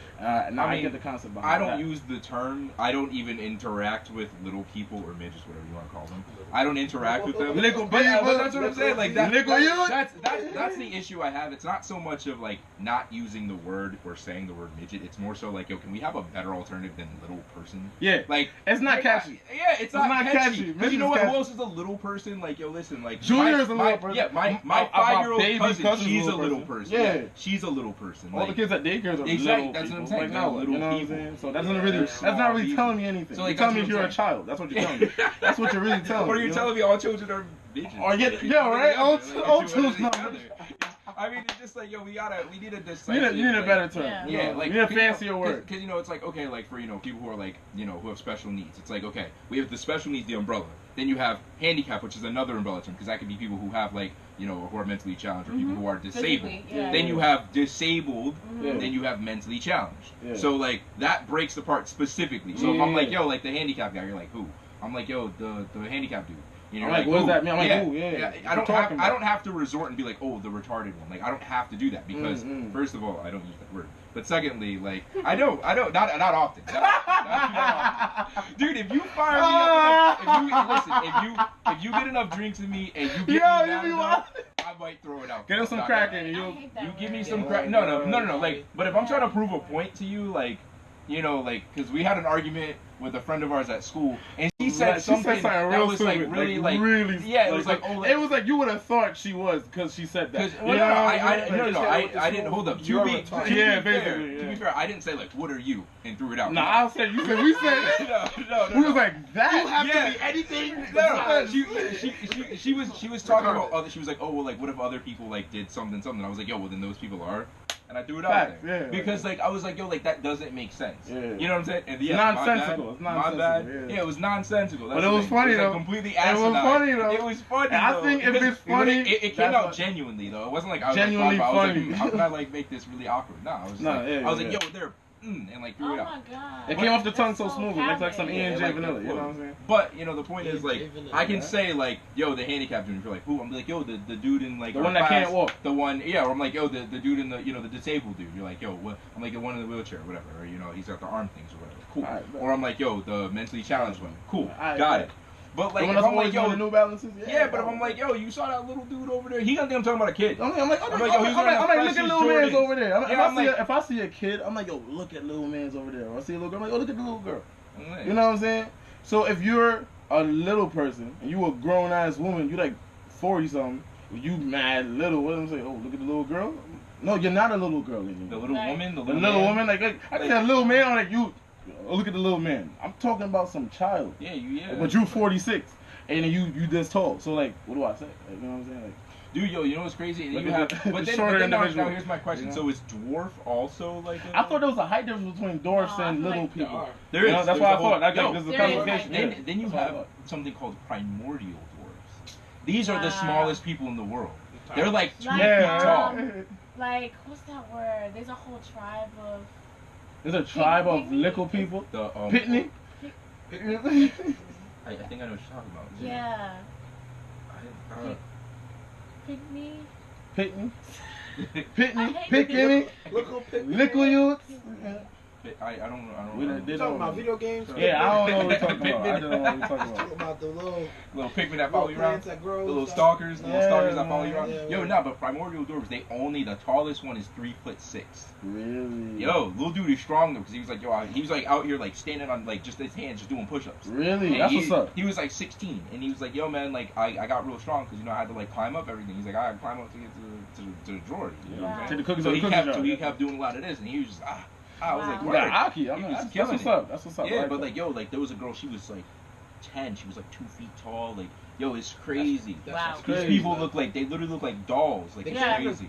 Now I mean, get the concept behind I don't that. use the term. I don't even interact with little people or midgets, whatever you want to call them. I don't interact with them. Little But people. that's what I'm saying. Like that. Little youth. That's the issue I have. It's not so much of like not using the word or saying the word midget. It's more so like, yo, can we have a better alternative than little person? Yeah, Like it's not catchy. Yeah, it's not catchy. catchy. But you know Midget's what? catchy. Who else is a little person? Like, yo, listen, like Junior is a my- little person. Yeah, my My 5-year-old baby cousin, cousin's she's a little person. Yeah. She's a little person. All Like, the kids at daycares are Exactly, little that's what people. I'm saying, Like, they're no, little you know what I'm people. saying? So that's Yeah, not really they're that's small not really people. telling me anything. So, You're like, telling me that's if what you're I'm a saying. child. That's what you're telling me. That's what you're really telling me. Or you're you know? telling me all children are midgets. Or yeah, right. All children are. I mean, it's just like, yo, we need a decisive. You need a better term. Yeah. Yeah, like, you need a fancier word. Because it's like, okay, like for people who are like who have special needs. It's like, okay, we have the special needs, the umbrella. Then you have handicap, which is another umbrella term, because that could be people who have like who are mentally challenged, or people who are disabled. Yeah. Then you have disabled. Yeah. Then you have mentally challenged. Yeah. So like that breaks apart specifically. So if I'm like, yo, like the handicap guy, you're like, who? I'm like, yo, the handicap dude. I'm like, what does that mean? I'm like, yeah. ooh, yeah. I don't have to resort and be like, oh, the retarded one. Like, I don't have to do that because, first of all, I don't use that word. But secondly, like, I don't, not often. Not often. Dude, if you fire me up, if you get enough drinks in me and you get me mad enough, I might throw it out. Get him some crack in you. You give me some crack. No. Like, but if I'm trying to prove a point to you, like, because we had an argument with a friend of ours at school, and she said something that was like really, yeah, it was like, oh, it was like you would have thought she was because she said that. I didn't hold up. To be fair, I didn't say like, what are you, and threw it out. No, I said you said we said no. We was like that. You have to be anything. No. She was talking about other. She was like, oh well, like what if other people like did something. I was like, yo, well then those people are. And I threw it out there. Yeah, because like I was like, yo, like that doesn't make sense. Yeah. You know what I'm saying? And It's nonsensical. It's nonsensical. My bad. Yeah, it was nonsensical. That's but it was funny though. Completely It asinine. was funny though. It was funny. And I think if it's funny, it came out genuinely though. It wasn't like I was genuinely like, funny. How can I like make this really awkward? No, I was like, yo, they're and like threw it out. Oh my god. It came off the tongue so smoothly, like some Yeah, E&J vanilla. You know what I'm saying? But the point is like I can say like, yo, the handicapped dude. If you're like, who? I'm like, yo, the dude in like the one that can't walk. The one, yeah. Or I'm like, yo, the dude in the the disabled dude. You're like, yo, what? I'm like, the one in the wheelchair, or whatever. Or he's got the arm things or whatever. Cool. Right, or I'm like, yo, the mentally challenged one. Cool. Right, got it. But like, if I'm like, yo, the New Balances. Yeah, but if I'm like, yo, you saw that little dude over there? He gonna think I'm talking about a kid. I'm like, yo, look at little man's over there. If I see a kid, I'm like, yo, look at little man's over there. Or I see a little girl, I'm like, oh, look at the little girl. You know what I'm saying? So if you're a little person and you a grown ass woman, you like 40 something, you mad little. What am I saying? Oh, look at the little girl. No, you're not a little girl anymore. The little woman, the little woman. Like I think a little man. I'm like you. Oh, look at the little man. I'm talking about some child. Yeah. But you 46, and you this tall. So like, what do I say? Like, you know what I'm saying? Like, dude, yo, you know what's crazy? Like you have, but then now here's my question. You know? So is dwarf also like? I thought there was a height difference between dwarfs and little people. There is. That's why I thought. I think this is a classification. Then you have something called primordial dwarves. These are the smallest people in the world. They're like 2 feet tall. Like what's that word? There's a whole tribe of. There's a tribe of little people. The Pitney. I think I know what you're talking about. Yeah. Pitney. Pitney. Little youths. I don't We're talking about video games? Yeah, I don't know what we're talking about. I don't know what we're talking about. Talking about the little pigmen that follow you around. That grow, the little stalkers that follow you around. Yeah, yo, no, but primordial dwarves, the tallest one is 3'6". Really? Yo, little dude is strong though, because he was like, out here like standing on like just his hands, just doing push-ups. Really? And That's what's up. He was like 16, and he was like, yo man, like I got real strong because I had to like climb up everything. He's like, I had to climb up to get to the drawer. You know what I'm saying? To the cookies. So he kept doing a lot of this, and he was just I was like, you got Aki. That's what's up. That's what's up. Yeah, but like, yo, like there was a girl. She was like 10. She was like 2 feet tall. Like, yo, it's crazy. Wow. These people look like they literally look like dolls. Like, it's crazy.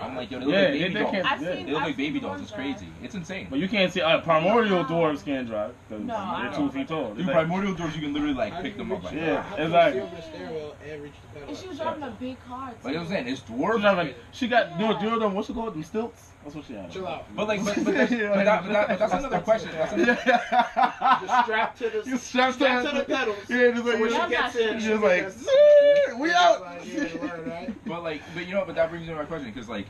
I'm like, yo, they look like baby dolls. They look like baby dolls. It's crazy. It's insane. But you can't see primordial dwarves can't drive because they're 2 feet tall. Dude, primordial dwarves, you can literally like pick them up. Yeah, exactly. And she was driving a big car too. Like I'm saying, it's dwarves. She got them. What's it called? Them stilts. That's what she had. Chill out. But like, but that's another question. Just strapped to the pedals. Yeah, just like when she gets in, she's like, we out. But that brings me to my question because like,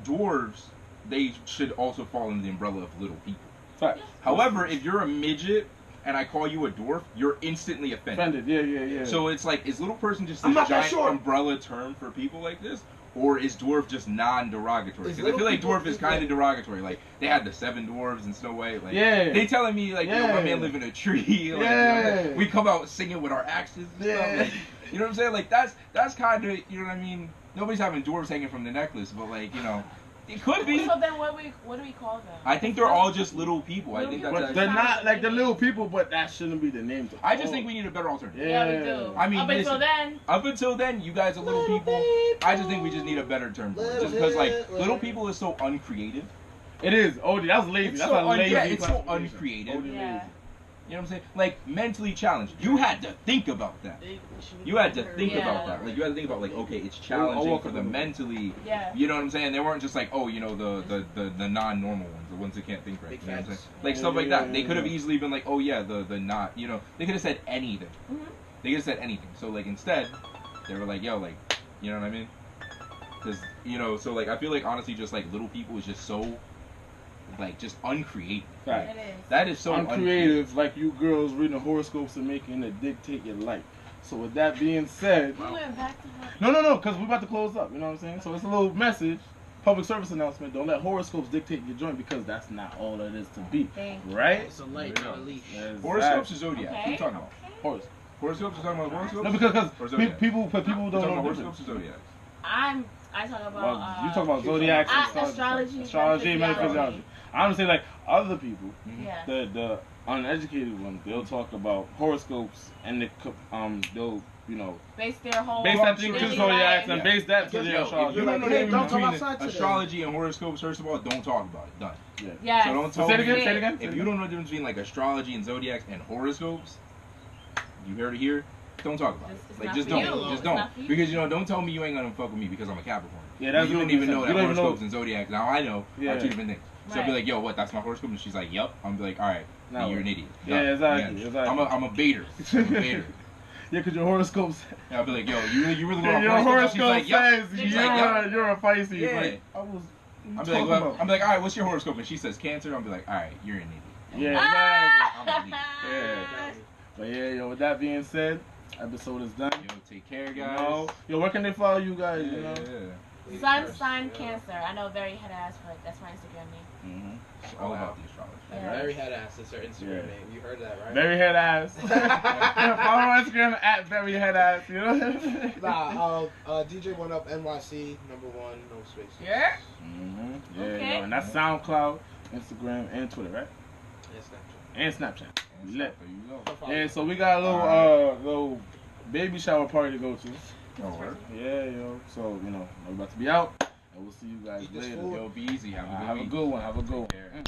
dwarves, they should also fall under the umbrella of little people. Fact. However, if you're a midget and I call you a dwarf, you're instantly offended. Yeah. So it's like, is little person just a giant umbrella term for people like this? Or is dwarf just non-derogatory? Because I feel like dwarf is kind of derogatory. Like, they had the 7 dwarves in Snow White. Like, they telling me, like, yo, my man live in a tree. Like, we come out singing with our axes and stuff. Like, you know what I'm saying? Like, that's kind of, you know what I mean? Nobody's having dwarves hanging from the necklace, but, like, It could be. So then what do we call them? I think they're all just little people. I think that's. But they're not like the little people, but that shouldn't be the name. I just think we need a better alternative. Yeah, we do. I mean, up until then, you guys are little people. I just think we just need a better term for it. Just because like little people is so uncreative. It is. Oh, that's lazy. That's a lazy. Yeah, it's so uncreative. Yeah. You know what I'm saying? Like, mentally challenged. You had to think about that. You had to think about that. Like, you had to think about, like, okay, it's challenging for the mentally. Yeah. You know what I'm saying? They weren't just like, oh, you know, the non-normal ones, the ones that can't think right. You know what I'm saying? Like, stuff like that. They could have easily been like, oh, yeah, the not, you know, they could have said anything. Mm-hmm. They could have said anything. So, like, instead, they were like, yo, like, you know what I mean? Because, you know, so, like, I feel like, honestly, just, like, little people is just so, like, just uncreative. Right. It is. That is so uncreative, like you girls reading horoscopes and making it dictate your life. So with that being said, We went back to no, because we're about to close up. You know what I'm saying? So it's a little message, public service announcement. Don't let horoscopes dictate your joint because that's not all it is to be. Right? It's a light, not a leash. Horoscopes or zodiac? Okay. What are you talking about? Horoscopes. Horoscopes? You talking about horoscopes? No, because people don't talking know about the horoscopes difference. or zodiac? I talk about. Well, you talk about zodiacs, astrology, metaphysiology. I'm gonna say like other people, Yeah. the uneducated ones, they'll talk about horoscopes and they'll Base their whole. base that thing to daily zodiacs life. and base that to their astrology. You don't know the Hey, don't difference talk between outside today. astrology and horoscopes. First of all, don't talk about it. Done. Yeah. Yes. So don't tell Say it me. again. Say it again. If you don't know the difference between like astrology and zodiacs and horoscopes, you heard it here. Don't talk about it. It's Like not just for don't. you. Just It's don't. not for you. Because don't tell me you ain't gonna fuck with me because I'm a Capricorn. Yeah, that's you what didn't even I'm know saying. that You don't even horoscopes know. and zodiacs. Now I know Yeah. are two different things. So I'll be Right. like, yo, what? That's my horoscope, and she's like, yep. I'm like, all right, Now you're what? an idiot. Yeah, Done. exactly, exactly. I'm a baiter. I'm a baiter. Yeah, because your horoscopes. And I'll be like, yo, you really Yeah, want your horoscopes? She's horoscope like, yep. says She's like, yep. you're a Pisces. Yeah. Like, I was. I'm be like, well, I'm like, all right, what's your horoscope? And she says Cancer. I'm be like, all right, you're an idiot. Yeah, exactly. I'm a leader. Yeah. But yeah, yo, with that being said, episode is done. Yo, take care, You guys. know? Yo, where can they follow you guys? Yeah, You know? yeah. Sun sign Cancer. I know very head ass, but that's my Instagram name. It's all about the astrology. Yeah. Very head ass is her Instagram Yeah. name. You heard that, right? Very head ass. Follow on Instagram at very head ass. You know? DJ One Up NYC #1, no space. Yeah. Yeah, Okay. yo, and that's SoundCloud, Instagram, and Twitter, right? And Snapchat. And Snapchat. And Lit. There you go. Yeah, so we got a little baby shower party to go to. Oh, word. Yeah, yo. So, we're about to be out. And we'll see you guys Eat this later. food. Yo, be easy. Have a good Have a week. good one. Have a good one. Take care.